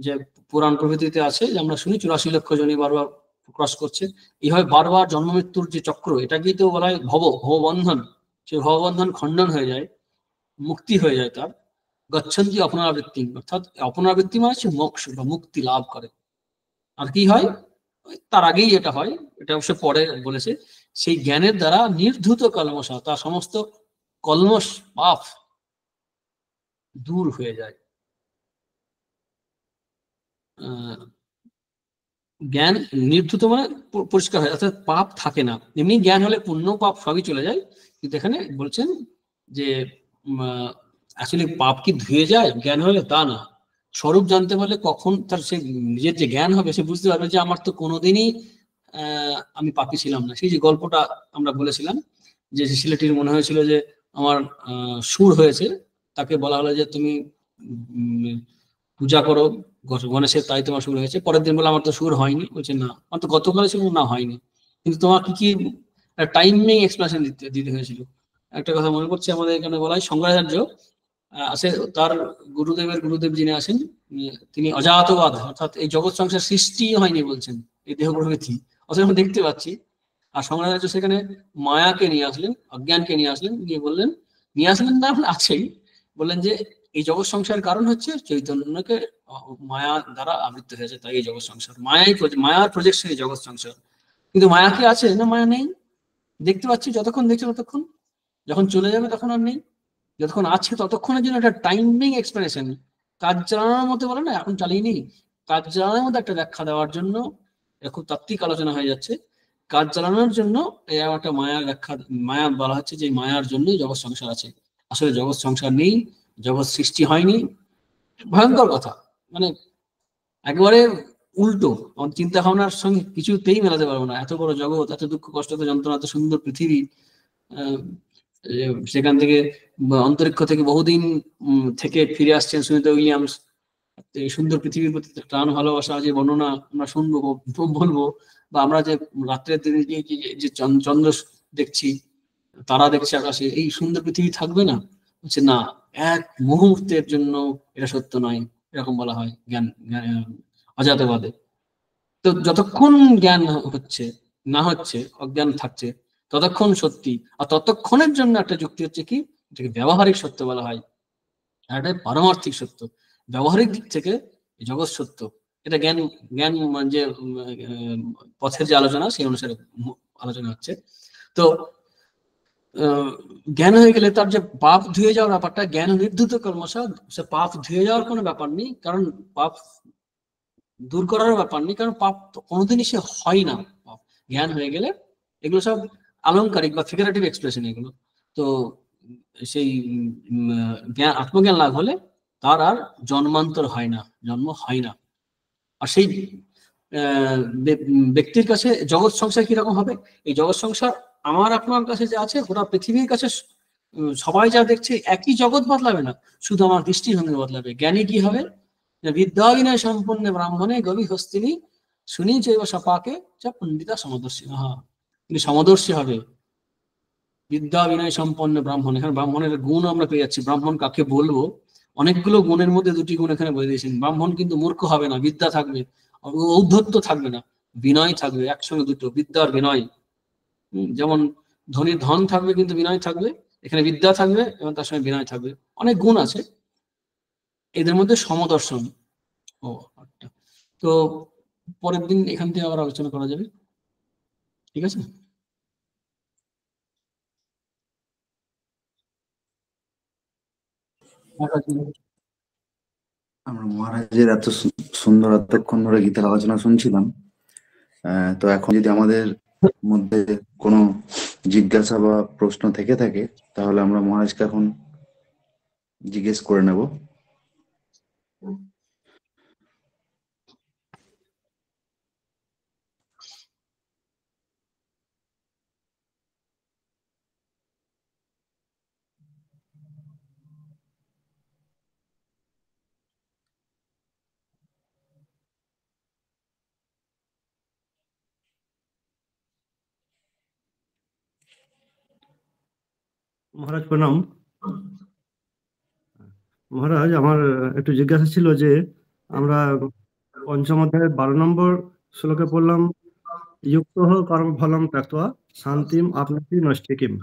S1: যে পুরাণ প্রভৃতিতে আছে, যে আমরা শুনি 84 লক্ষ জনই বারবার ক্রস করছে, এইভাবে বারবার জন্ম মৃত্যুর যে চক্র, এটাকেই তো বলা হয় ভববন্ধন, সেই ভববন্ধন খণ্ডন হয়ে যায়, মুক্তি হয়ে যায় তার। গচ্ছন্তি অপুনরাবৃত্তি, অর্থাৎ অপুনরাবৃত্তি মানে হচ্ছে মোক্ষ বা মুক্তি লাভ করে। আর কি হয়, তার আগেই এটা হয়, এটা অবশ্য পরে বলেছে, সেই জ্ঞানের দ্বারা নির্ধূত কলমশ, তার সমস্ত কলমশ পাপ দূর হয়ে যায়। জ্ঞান নির্ধূত মানে পরিষ্কার হয়, অর্থাৎ পাপ থাকে না। এমনি জ্ঞান হলে পুণ্য পাপ সবই চলে যায়, কিন্তু এখানে বলছেন যে আসলে পাপ কি ধুয়ে যায় জ্ঞান হলে, তা না। স্বরূপ জানতে পারলে কখন তার সে নিজের যে জ্ঞান হবে, সে বুঝতে পারবে যে আমার তো কোনোদিনই আমি পাপী ছিলাম না। সেই যে গল্পটা আমরা বলেছিলাম, যে ছেলেটির মনে হয়েছিল যে আমার সুর হয়েছে, তাকে বলা হলো যে তুমি পূজা করো গণেশের, তাই তোমার সুর হয়েছে। পরের দিন বলে আমার তো সুর হয়নি, বলছে না, আমার তো গতকাল ছিল, না হয়নি, কিন্তু তোমার কি কি টাইমিং এক্সপ্লেনেশন দিতে হয়েছিল। একটা কথা মনে করছে, আমাদের এখানে বলা হয় শঙ্করাচার্য আছে, তার গুরুদেব যিনি আছেন, তিনি অজাতবাদ, অর্থাৎ এই জগৎ সংসার সৃষ্টি হয়নি বলছেন, এই দেহ প্রভৃতি, অথচ আমরা দেখতে পাচ্ছি। আর শঙ্করাচার্য সেখানে মায়াকে নিয়ে আসলেন, অজ্ঞানকে নিয়ে আসলেন, নিয়ে আসলেন না, আছেই, বললেন যে এই জগৎ সংসারের কারণ হচ্ছে চৈতন্যকে মায়া দ্বারা আবৃত্ত হয়েছে, তাই এই জগৎ সংসার, মায়ার প্রজেকশন এই জগৎ সংসার। কিন্তু মায়া কি আছে না, মায়া নেই, দেখতে পাচ্ছি, যতক্ষণ দেখছি ততক্ষণ, যখন চলে যাবে তখন আর নেই, যতক্ষণ আছে ততক্ষণের জন্য একটা টাইমিং এক্সপ্লেনেশন, কাজ চালানোর মতো বলে না, এখন চালিয়ে নি, কাজ চালানোর মধ্যে একটা ব্যাখ্যা দেওয়ার জন্য, খুব তাত্ত্বিক আলোচনা হয়ে যাচ্ছে, কাজ চালানোর জন্য একটা মায়ার ব্যাখ্যা, মায়া বলা হচ্ছে যে মায়ার জন্যই জগৎ সংসার আছে। আসলে জগৎ সংসার নেই, জগৎ সৃষ্টি হয়নি, ভয়ঙ্কর কথা, মানে একেবারে উল্টো, আমার চিন্তা ভাবনার সঙ্গে কিছুতেই মেলাতে পারবো না। এত বড় জগৎ, এত দুঃখ কষ্ট, এত যন্ত্রণা, এত সুন্দর পৃথিবী, সেখান থেকে অন্তরিক্ষ থেকে বহুদিন থেকে ফিরে আসছেন সুনিতা উইলিয়ামস, এই সুন্দর পৃথিবীর প্রতি টান ভালোবাসা যে বর্ণনা আমরা শুনবো, বলবো, বা আমরা যে রাত্রের দিনে যে চন্দ্র দেখছি, তারা দেখছি আকাশে, এই সুন্দর পৃথিবী থাকবে না? হচ্ছে না, এক মুহূর্তের জন্য এটা সত্য নয়, এরকম বলা হয় জ্ঞান অজাতবাদে। তো যতক্ষণ জ্ঞান হচ্ছে না হচ্ছে, অজ্ঞান থাকছে, ততক্ষণ সত্যি। আর ততক্ষণের জন্য একটা যুক্তি হচ্ছে কি, এটাকে ব্যবহারিক সত্য বলা হয়, আর এটা পারমার্থিক সত্য। ব্যবহারিক দিক থেকে জগৎ সত্য, এটা জ্ঞান জ্ঞান যে পথের যে আলোচনা, সেই অনুসারে আলোচনা হচ্ছে। তো জ্ঞান হয়ে গেলে তার যে পাপ ধুয়ে যাওয়ার ব্যাপারটা, জ্ঞান নির্ধুত কর্মশা, সে পাপ ধুয়ে যাওয়ার কোনো ব্যাপার নেই, কারণ পাপ দূর করার ব্যাপার নেই, কারণ পাপ কোনোদিনই সে হয় না। পাপ জ্ঞান হয়ে গেলে এগুলো সব আলংকারিক বা ফিগারেটিভ এক্সপ্রেশন এগুলো। তো সেই জ্ঞান, আত্মজ্ঞান লাভ হলে তার আর জন্মান্তর হয় না, জন্ম হয় না। আর সেই ব্যক্তির কাছে জগৎ সংসার কিরকম হবে? এই জগৎ সংসার আমার আপনার কাছে যে আছে, গোটা পৃথিবীর কাছে সবাই যা দেখছে, একই জগৎ বদলাবে না, শুধু আমার দৃষ্টিভঙ্গি বদলাবে। জ্ঞানী কি হবে? বিদ্যা বিনয় সম্পন্ন ব্রাহ্মণে গভী হস্তিনী শুনি জৈব সপাকে যা পণ্ডিতা সমদর্শী। হ্যাঁ, তিনি সমদর্শী হবে বিদ্যা বিনয় সম্পন্ন ব্রাহ্মণ। এখানে ব্রাহ্মণের গুণ আমরা পেয়ে যাচ্ছি। ব্রাহ্মণ কাকে বলবো? অনেকগুলো গুণের মধ্যে দুটি গুণ এখানে বলে দিয়েছেন। ব্রাহ্মণ কিন্তু মূর্খ হবে না, বিদ্যা থাকবে, ঔদ্ধত্য থাকবে না, বিনয় থাকবে, একসঙ্গে দুটো, বিদ্যা আর বিনয়। যেমন ধনীর ধন থাকবে কিন্তু বিনয় থাকবে, এখানে বিদ্যা থাকবে এবং তার সঙ্গে বিনয় থাকবে। অনেক গুণ আছে এদের মধ্যে। সমদর্শন, ও আচ্ছা, তো পরের দিন এখান থেকে আবার আলোচনা করা যাবে, ঠিক আছে?
S2: আমরা মহারাজের এত সুন্দর এতক্ষণ ধরে গীতার আলোচনা শুনছিলাম। তো এখন যদি আমাদের মধ্যে কোনো জিজ্ঞাসা বা প্রশ্ন থেকে থাকে, তাহলে আমরা মহারাজকে এখন জিজ্ঞেস করে নেব।
S3: মহারাজ প্রণাম। মহারাজ, আমার একটু জিজ্ঞাসা ছিল যে আমরা পঞ্চম অধ্যায়ের 12 নম্বর শ্লোকে পড়লাম, যুক্ত কর্মফলম ত্যক্ত্বা শান্তিম আপনতি নৈষ্ঠিকীম।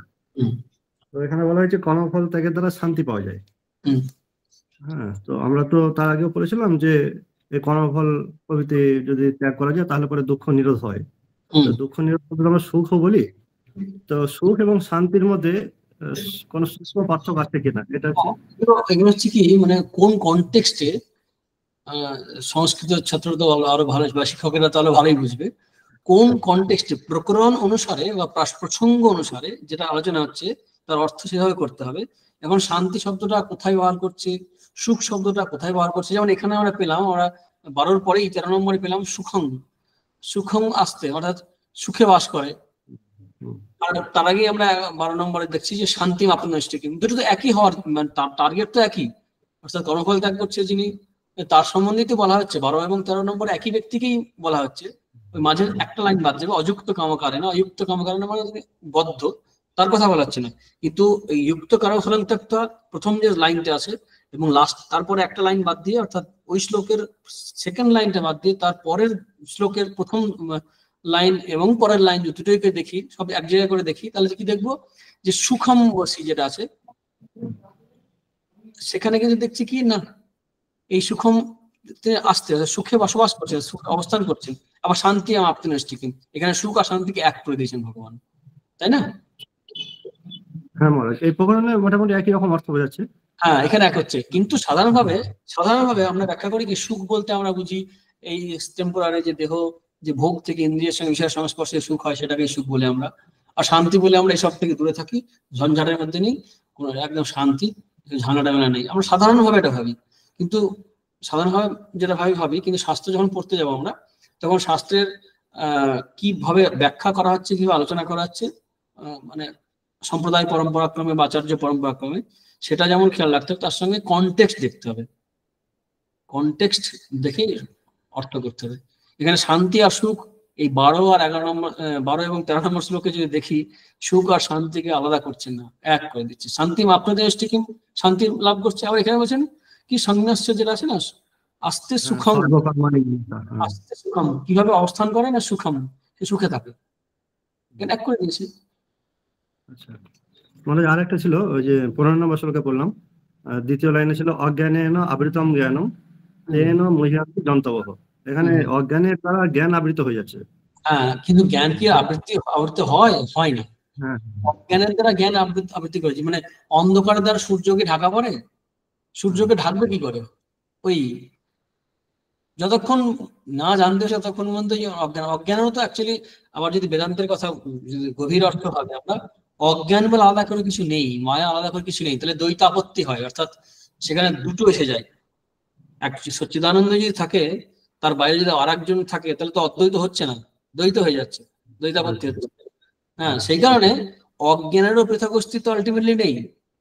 S3: তো এখানে বলা হয়েছে কর্মফল ত্যাগের দ্বারা শান্তি পাওয়া যায়। হ্যাঁ, তো আমরা তো তার আগেও বলেছিলাম যে এই কর্মফল প্রভৃতি যদি ত্যাগ করা যায় তাহলে পরে দুঃখ নিরোধ হয়। তো দুঃখ নিরোধ বলতে আমরা সুখও বলি। তো সুখ এবং শান্তির মধ্যে কোন সূক্ষ্ম পার্থক্য আছে কিনা, এটা
S1: এগুলো হচ্ছে কি, মানে কোন কনটেক্সটে, সংস্কৃত ছাত্র তো আরো ভালো বা শিক্ষকেরা তো আরো ভালোই বুঝবে, কোন কনটেক্সটে প্রকরণ অনুসারে বা প্রসঙ্গ অনুসারে যেটা আলোচনা হচ্ছে তার অর্থ সেভাবে করতে হবে। এখন শান্তি শব্দটা কোথায় ব্যবহার করছে, সুখ শব্দটা কোথায় ব্যবহার করছে, যেমন এখানে আমরা পেলাম, আমরা 12-র পরে 13 নম্বরে পেলাম সুখং। সুখং আসতে অর্থাৎ সুখে বাস করে। আর তার আগে আমরা 12 নম্বরে দেখছি যে শান্তি আপন নৈষ্ঠিকীম। দুটো তো একই হওয়ার, মানে টার্গেট তো একই, অর্থাৎ কর্মফল ত্যাগ করছে যিনি, তার সম্বন্ধেই তো বলা হচ্ছে। 12 এবং 13 নম্বর একই ব্যক্তিকেই বলা হচ্ছে। ওই মাঝে একটা লাইন বাদ যাবে, অযুক্ত কামকারে না, অযুক্ত কামকারে না মানে বদ্ধ, তার কথা বলা হচ্ছে না। কিন্তু এই যুক্ত কর্মফল ত্যাগটা প্রথম যে লাইনটা আছে এবং লাস্ট, তারপরে একটা লাইন বাদ দিয়ে, অর্থাৎ ওই শ্লোকের সেকেন্ড লাইনটা বাদ দিয়ে তার পরের শ্লোকের প্রথম লাইন এবং পরের লাইন দুটোকে দেখি, সব এক জায়গায় করে দেখি, তাহলে কি দেখবো যে সুখম বসি যেটা আছে সেখানে কিন্তু দেখছি কি না, এই সুখম আসতে সুখে বসবাস করছেন, সুখ অবস্থান করছেন। আবার শান্তি আপনি নৈষ্ঠিকীম, এখানে সুখ আর শান্তিকে এক করে দিয়েছেন ভগবান, তাই না?
S3: হ্যাঁ মহারাজ, এই প্রকরণে মোটামুটি একই রকম অর্থ বোঝাচ্ছে।
S1: হ্যাঁ, এখানে এক হচ্ছে। কিন্তু সাধারণভাবে আমরা ব্যাখ্যা করি কি, সুখ বলতে আমরা বুঝি এই টেম্পোরারি যে দেহ, যে ভোগ থেকে ইন্দ্রিয়ের সঙ্গে বিষয়ের সংস্পর্শে সুখ হয়, সেটাকে সুখ বলে আমরা। আর শান্তি বলে আমরা এসব থেকে দূরে থাকি, ঝঞ্ঝাটের মধ্যে নেই, কোনো একদম শান্তি, ঝামেলা টামেলা নেই, আমরা সাধারণভাবে এটা ভাবি। কিন্তু সাধারণভাবে যেটা ভাবি, কিন্তু শাস্ত্র যখন পড়তে যাবো আমরা, তখন শাস্ত্রের কিভাবে ব্যাখ্যা করা হচ্ছে, কিভাবে আলোচনা করা হচ্ছে, মানে সম্প্রদায় পরম্পরাক্রমে বা আচার্য পরম্পরাক্রমে, সেটা যেমন খেয়াল রাখতে হবে, তার সঙ্গে কনটেক্সট দেখতে হবে। কনটেক্সট দেখে অর্থ করতে হবে। এখানে শান্তি আর সুখ, এই 12 আর 11 নম্বর 12 এবং 13 নম্বর শ্লোকে যদি দেখি, সুখ আর শান্তিকে আলাদা করছেন না, এক করে দিচ্ছে। শান্তি আপনাদের ঠিক শান্তি লাভ করছে। আবার এখানে বলছেন কি সংন্যাস্য যেটা আছে না, আস্তে সুখম, আস্তে সুখম, কিভাবে অবস্থান করে না সুখম, সে সুখে থাকে, এক করে দিয়েছে।
S3: আচ্ছা, মানে আর একটা ছিল ওই যে 15 নম্বর শ্লোকে পড়লাম, দ্বিতীয় লাইনে ছিল অজ্ঞানেন আবৃতম জ্ঞানম তেন মুহ্যন্তি জন্তবঃ। এখানে অজ্ঞানের দ্বারা জ্ঞান আবৃত হয়ে যাচ্ছে।
S1: হ্যাঁ, কিন্তু জ্ঞান কি আবৃত্তি হয় না।
S3: হ্যাঁ,
S1: অজ্ঞানের দ্বারা জ্ঞান আবৃত্তি করেছে, মানে অন্ধকারের দ্বারা সূর্যকে ঢাকা পড়ে, সূর্যকে ঢাকবে কি করে? ওই যতক্ষণ না জানতে হচ্ছে ততক্ষণ পর্যন্ত অজ্ঞানও তো অ্যাকচুয়ালি, আবার যদি বেদান্তের কথা যদি গভীর অর্থ হবে, আমরা অজ্ঞান বলে আলাদা করে কিছু নেই, মায়া আলাদা করে কিছু নেই, তাহলে দ্বৈত আপত্তি হয়, অর্থাৎ সেখানে দুটো এসে যায়। এক সচ্চিদানন্দ যদি থাকে, তার বাইরে যদি আর একজন থাকে, তাহলে তো অদ্বৈত হচ্ছে না, দ্বৈত হয়ে যাচ্ছে, দ্বৈতাপত্তি হচ্ছে। হ্যাঁ, সেই কারণে অজ্ঞানেরও পৃথক অস্তিত্ব আলটিমেটলি নেই।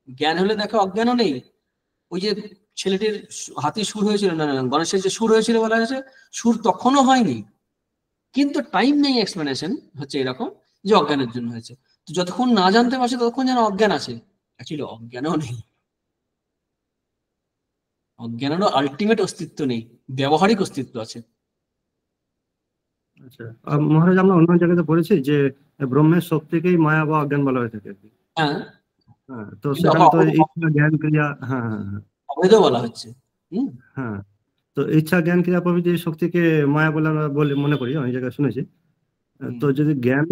S1: জ্ঞান হলে দেখো অজ্ঞানও নেই। ওই যে ছেলেটির হাতে সুর হয়েছিল, না গণেশের যে সুর হয়েছিল বলা হয়েছে, সুর তখনও হয়নি, কিন্তু টাইম নেই, এক্সপ্লেনেশন হচ্ছে এরকম যে অজ্ঞানের জন্য হয়েছে। তো যতক্ষণ না জানতে পারছে ততক্ষণ যেন অজ্ঞান আছে, অ্যাকচুয়ালি অজ্ঞানও নেই, অজ্ঞানেরও আলটিমেট অস্তিত্ব নেই, ব্যবহারিক অস্তিত্ব আছে।
S3: আচ্ছা, মহারাজ আমরা অন্য জায়গাতে পড়েছি যে ব্রহ্মের শক্তিকেই মায়া বা অজ্ঞান বলা হয়ে থাকে।
S1: হ্যাঁ,
S3: হ্যাঁ, তো সেখানে তো ইচ্ছা জ্ঞান ক্রিয়া, হ্যাঁ হ্যাঁ
S1: অবৈধ বলা হচ্ছে।
S3: হ্যাঁ, তো ইচ্ছা জ্ঞান ক্রিয়া প্রভৃতি শক্তিকে মায়া বলে আমরা মনে করি, অনেক জায়গায় শুনেছি। তো যদি জ্ঞান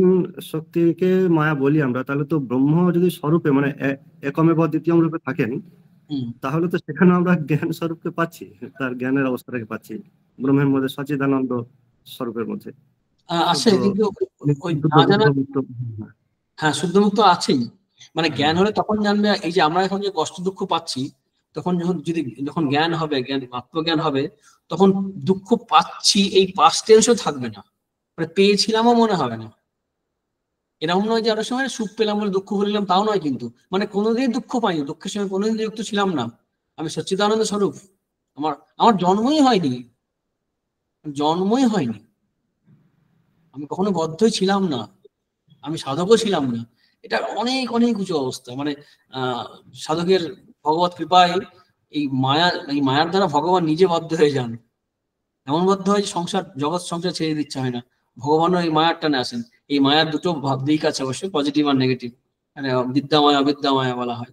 S3: শক্তিকে মায়া বলি আমরা, তাহলে তো ব্রহ্ম যদি স্বরূপে মানে একমেব দ্বিতীয় রূপে থাকেন, তাহলে তো সেখানে আমরা জ্ঞান স্বরূপকে পাচ্ছি, তার জ্ঞানের অবস্থাটাকে পাচ্ছি ব্রহ্মের মধ্যে, সচ্চিদানন্দ স্বরূপের মধ্যে
S1: আছে, কিন্তু ওই না জানা, হ্যাঁ শুদ্ধ মুক্ত আছেই, মানে জ্ঞান হলে তখন জানবে। এই যে আমরা এখন যে কষ্ট দুঃখ পাচ্ছি, তখন যখন জ্ঞান হবে, আত্মজ্ঞান হবে, তখন দুঃখ পাচ্ছি এই পাস্ট টেন্সও থাকবে না, মানে পেয়েছিলামও মনে হবে না। এরকম নয় যে অনেক সময় সুখ পেলাম বলে দুঃখ ভুলিলাম, তাও নয় কিন্তু, মানে কোনোদিন দুঃখ পাইনি, দুঃখের সঙ্গে কোনোদিন যুক্ত ছিলাম না। আমি সচ্চিদানন্দ স্বরূপ, আমার জন্মই হয়নি, আমি কখনো বদ্ধই ছিলাম না, আমি সাধকও ছিলাম না। এটা অনেক অনেক উঁচু অবস্থা, মানে সাধকের ভগবত কৃপায় এই মায়ার দ্বারা ভগবান নিজে বদ্ধ হয়ে যান, এমন বদ্ধ হয় জগৎ সংসার ছেড়ে দিচ্ছে হয় না, ভগবানও এই মায়ার টানে আসেন। এই মায়ার দুটো দিক আছে অবশ্যই, পজিটিভ আর নেগেটিভ, মানে বিদ্যামায়া অবিদ্যামায়া বলা হয়।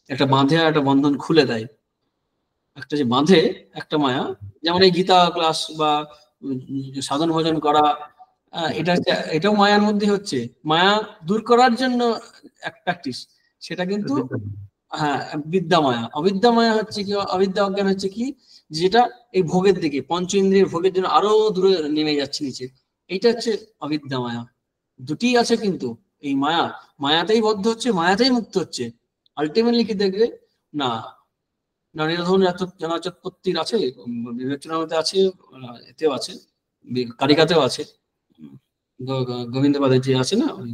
S1: একটা বাঁধে আর একটা বন্ধন খুলে দেয়। একটা যে বাঁধে একটা মায়া, যেমন এই গীতা ক্লাস বা সাধন ভজন করা, এটাও মায়ার মধ্যে হচ্ছে, মায়া দূর করার জন্য এক প্র্যাকটিস, সেটা কিন্তু হ্যাঁ বিদ্যামায়া। অবিদ্যামায়া হচ্ছে কি, অবিদ্যা অজ্ঞান হচ্ছে কি, যেটা এই ভোগের দিকে, পঞ্চ ইন্দ্রিয়ের ভোগের জন্য আরো দূরে নেমে যাচ্ছে নিচে, এইটা হচ্ছে অবিদ্যামায়া। দুটি আছে, কিন্তু এই মায়াতেই বদ্ধ হচ্ছে, মায়াতেই মুক্ত হচ্ছে। আলটিমেটলি কি দেখবে না, নিরোধন জানাচোৎপত্তির আছে, বিবেচনাতে আছে, এতেও আছে, কারিকাতেও আছে, গোবিন্দবাদের যে আছে না ওই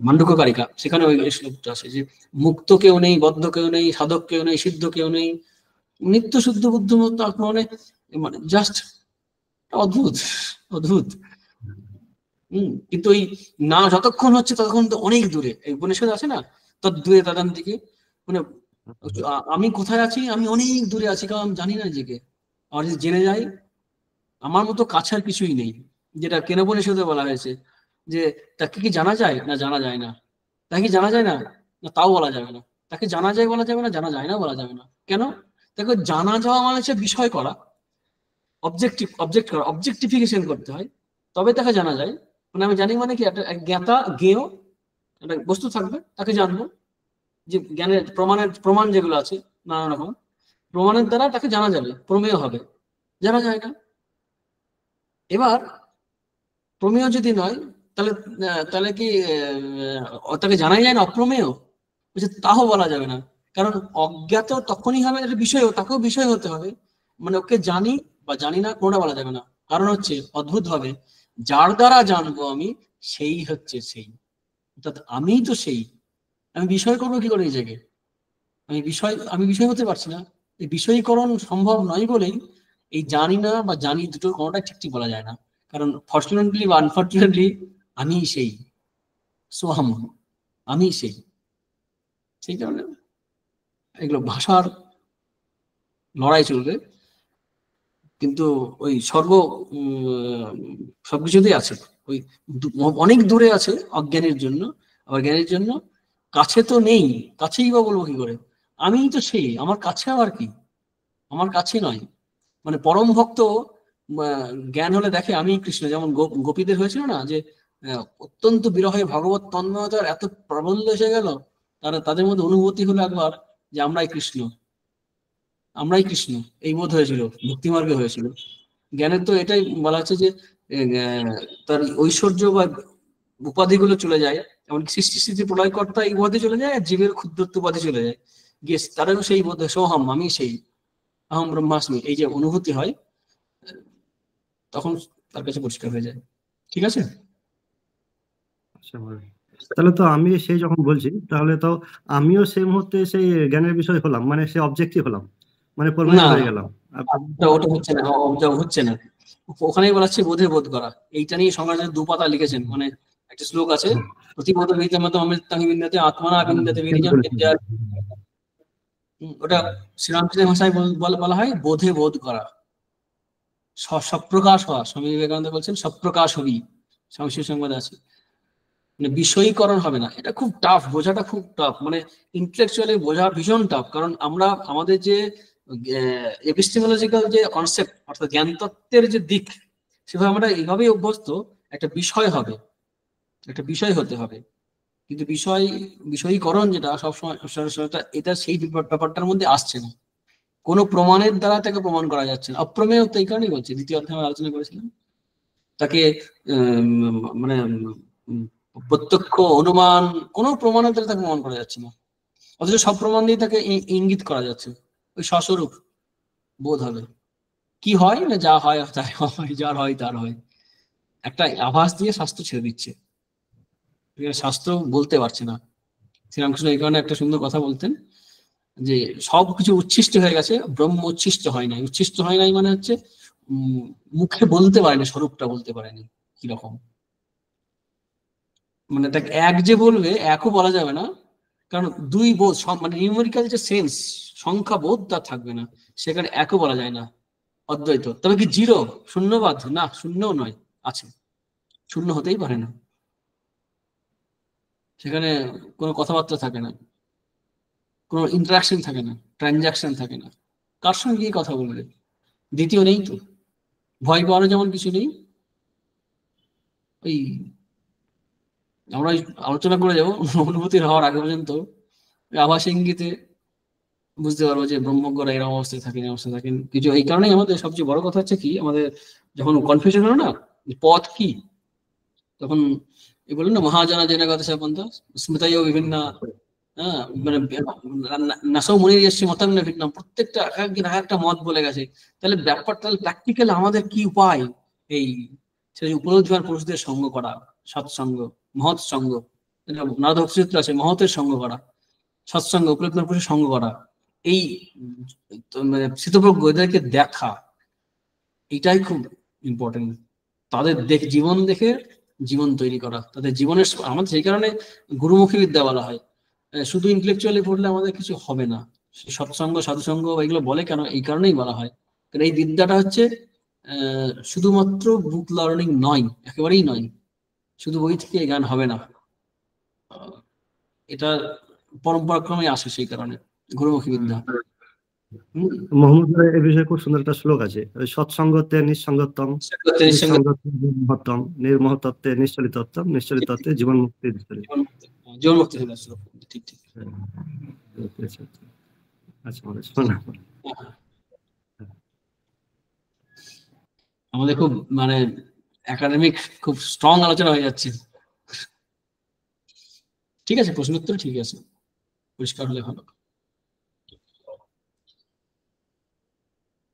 S1: মান্ডুক্য কারিকা, সেখানে ওই শ্লোকটা আছে যে মুক্ত কেউ নেই, বদ্ধ কেউ নেই, সাধক কেউ নেই, সিদ্ধ কেউ নেই, নিত্য শুদ্ধ বুদ্ধিমত্ত আত্মা, মানে জাস্ট অদ্ভুত অদ্ভুত। কিন্তু ওই না যতক্ষণ হচ্ছে ততক্ষণ তো অনেক দূরে, এই উপনিষদ আছে না, তত দূরে তাদান দিকে, মানে আমি কোথায় আছি, আমি অনেক দূরে আছি, কারণ আমি জানি না নিজেকে। আর যদি জেনে যাই, আমার মতো কাছের কিছুই নেই, যেটা কেন উপনিষদে বলা হয়েছে যে তাকে কি জানা যায় না, জানা যায় না, তাকে কি জানা যায় না, তাও বলা যাবে না, তাকে জানা যায় বলা যাবে না, জানা যায় না বলা যাবে না। কেন? তাকে জানা যাওয়া মানে হচ্ছে বিষয় করা, অবজেক্টিফিকেশন করতে হয়, তবে তাকে জানা যায়। মানে আমি জানি মানে কি, একটা জ্ঞাতা জ্ঞেয় একটা বস্তু থাকবে, তাকে জানবো, যে জ্ঞানের প্রমাণ যেগুলো আছে নানা রকম প্রমাণের দ্বারা তাকে জানা যাবে, প্রমেয় হবে, জানা যায় না। এবার প্রমেয় যদি নয়, তাহলে কি তাকে জানাই যায় না, অপ্রমেয়, তাও বলা যাবে না, কারণ অজ্ঞাত তখনই হবে একটা বিষয়, তাকেও বিষয় হতে হবে, মানে ওকে জানি বা জানি না কোনটা বলা যাবে না, কারণ হচ্ছে অদ্ভুত ভাবে যার দ্বারা জানবো আমি সেই হচ্ছে সেই, অর্থাৎ আমিই তো সেই। আমি বিষয় করবো কি করে নিজেকে? আমি বিষয় হতে পারছি না। এই বিষয়ীকরণ সম্ভব নয় বলেই এই জানি না বা জানি দুটোর কোনোটাই ঠিক ঠিক বলা যায় না। কারণ ফর্চুনেটলি বা আনফর্চুনেটলি আমি সেই, সোহাম, আমি সেই কারণে এগুলো ভাষার লড়াই চলবে, কিন্তু ওই সবকিছুতেই আছে। ওই অনেক দূরে আছে অজ্ঞানের জন্য, আবার জ্ঞানের জন্য কাছে তো নেই। কাছেই বা বলবো কি করে? আমিই তো সেই, আমার কাছে আবার কি? আমার কাছে নয়। মানে পরম ভক্ত জ্ঞান হলে দেখে আমি কৃষ্ণ, যেমন গোপীদের হয়েছিল না যে অত্যন্ত বিরহে ভগবত তন্ময়তার এত প্রবল এসে গেল, তাদের মধ্যে অনুভূতি হলো একবার যে আমরাই কৃষ্ণ, এই বোধ হয়েছিল, ভক্তিমার্গে হয়েছিল। জ্ঞানের তো এটাই বলা হচ্ছে যে তার ঐশ্বর্য বা উপাধিগুলো চলে যায়, এমনকি সৃষ্টি স্থিতি প্রলয়কর্তা এই উপাধি চলে যায়, আর জীবের ক্ষুদ্রত্ব উপাধি চলে যায়, গিয়ে তারও সেই বোধ হয় সোহম, আমি সেই, আহম ব্রহ্মাস্মি, এই যে অনুভূতি হয়, তখন তার কাছে পরিষ্কার হয়ে যায়। ঠিক আছে?
S3: আচ্ছা মহারাজ। তাহলে তো আমি সেই যখন বলছি, তাহলে তো আমিও সেই মুহূর্তে সেই জ্ঞানের বিষয় হলাম, মানে সেই অবজেক্টিভ হলাম, মানে
S1: না,
S3: পারমানেন্ট হয়ে গেলাম।
S1: ওটা হচ্ছে না, ওটা হচ্ছে না। ওখানেই বলাচ্ছে বোধে বোধ করা। এইটা নিয়ে সংগ্রাচার্য দুপাতা লিখেছেন, মানে একটা শ্লোক আছে, প্রতিবোধ বিহিতমত অমৃতাং বিন্দতে আত্মনা বিন্দতে বিরিজম বিদ্যা। ওটা শ্রীরামকৃষ্ণের ভাষায় বলা হয় বোধে বোধ করা, সপ্রকাশ হওয়া। স্বামী বিবেকানন্দ বলছেন সপ্রকাশ হবি, স্বামী সংবাদ আছে। মানে বিষয়ীকরণ হবে না, এটা খুব টাফ, বোঝাটা খুব টাফ, মানে ইন্টেলেকচুয়ালি বোঝা ভীষণ টাফ। কারণ আমরা আমাদের যে এপিস্টেমোলজিক্যাল যে কনসেপ্ট, অর্থাৎ জ্ঞান তত্ত্বের যে দিক, সেভাবে আমরা এইভাবেই অভ্যস্ত একটা বিষয় হবে, একটা বিষয় হতে হবে। কিন্তু বিষয়ীকরণ যেটা সবসময় এটা সেই ব্যাপারটার মধ্যে আসছে না, কোনো প্রমাণের দ্বারা তাকে প্রমাণ করা যাচ্ছে না। অপ্রমেয় তো এই কারণেই বলছে, দ্বিতীয় অধ্যায়ে আমরা আলোচনা করেছিলাম, তাকে মানে প্রত্যক্ষ অনুমান, কোনো প্রমাণের দ্বারা তাকে প্রমাণ করা যাচ্ছে না, অথচ সব প্রমাণ দিয়ে তাকে ইঙ্গিত করা যাচ্ছে। ওই স্বস্বরূপ বোধ হবে, কি হয় না, যা হয় তাই হয়, যার হয় তার হয়, একটা আভাস দিয়ে শাস্ত্র ছেড়ে দিচ্ছে। শাস্ত্র বলতে পারছে না। শ্রীরামকৃষ্ণ এই কারণে একটা সুন্দর কথা বলতেন যে সবকিছু উচ্ছিষ্ট হয়ে গেছে, ব্রহ্ম উচ্ছিষ্ট হয় নাই। উচ্ছিষ্ট হয় নাই মানে হচ্ছে মুখে বলতে পারেনি, স্বরূপটা বলতে পারেনি কিরকম। মানে তাকে এক যে বলবে, একও বলা যাবে না, কারণ দুই বোধ, মানে নিউমেরিক্যাল যে সেন্স, সংখ্যা বোধ তা থাকবে না, সেখানে একও বলা যায় না। অদ্বৈত, তবে কি জিরো, শূন্যবাদ? না, শূন্যও নয়, আছে, শূন্য হতেই পারে না। সেখানে কোনো কথাবার্তা থাকে না, কোনো ইন্টারাকশন থাকে না, ট্রানজাকশন থাকে না। কার সঙ্গে কি কথা বলবে? দ্বিতীয় নেই তো। ভয় পাওয়ারও যেমন কিছু নেই। ওই আমরা আলোচনা করে যাবো অনুভূতির হওয়ার আগে পর্যন্ত আভাস ইঙ্গিতে বুঝতে পারবো যে ব্রহ্মজ্ঞরা এরকম অবস্থায় থাকেন, এই অবস্থায় থাকেন কিছু। এই কারণেই আমাদের সবচেয়ে বড় কথা হচ্ছে কি, আমাদের যখন কনফিউশন হলো না পথ কি, তখন এই বলুন না মহাজনা জেনাগত পন্থা স্মৃতায় বিভিন্ন, হ্যাঁ, মানে নাসৌ মনির এসছে মতাং না ভিন্ন, প্রত্যেকটা একদিন একটা মত বলে গেছে। তাহলে ব্যাপারটা, তাহলে প্র্যাকটিক্যাল আমাদের কি উপায়? এই সেই উপলব্ধিমান পুরুষদের সঙ্গ করা, সৎসঙ্গ, মহৎ সঙ্গ, নারদ ভক্তিসূত্র আছে, মহতের সঙ্গ করা, সৎসঙ্গ, উপলব্ধিমান পুরুষের সঙ্গ করা, এই মানে শীতপ্রজ্ঞ এদেরকে দেখা, এটাই খুব ইম্পর্টেন্ট। তাদের জীবন দেখে জীবন তৈরি করা, তাদের জীবনের, আমাদের সেই কারণে গুরুমুখী বিদ্যা বলা হয়। শুধু ইন্টেলেকচুয়ালি পড়লে আমাদের কিছু হবে না। সৎসঙ্গ, সাধুসঙ্গ এগুলো বলে কেন, এই কারণেই বলা হয়। কারণ এই বিদ্যাটা হচ্ছে শুধুমাত্র বুক লার্নিং নয়, একেবারেই নয়। শুধু বই থেকে জ্ঞান হবে না, এটা পরম্পরাক্রমে আসে, সেই কারণে গুরুমুখী বিদ্যা।
S3: মোহাম্মদ এ বিষয়ে খুব সুন্দর একটা শ্লোক আছে, ওই সৎসঙ্গতে নিঃসঙ্গত্বম, নিঃসঙ্গত্বে নির্মহত্তম, নির্মহতত্বে নিশ্চলিতত্বম, নিশ্চলিতত্বে জীবন মুক্তি।
S1: জীবন মুক্তি হলো শ্লোক, ঠিক ঠিক।
S3: আচ্ছা মহারাজ,
S1: আমাদের খুব মানে একাডেমিক খুব স্ট্রং আলোচনা হয়ে যাচ্ছে। ঠিক আছে, প্রশ্ন উত্তর ঠিক আছে, পরিষ্কার হলে ভালো।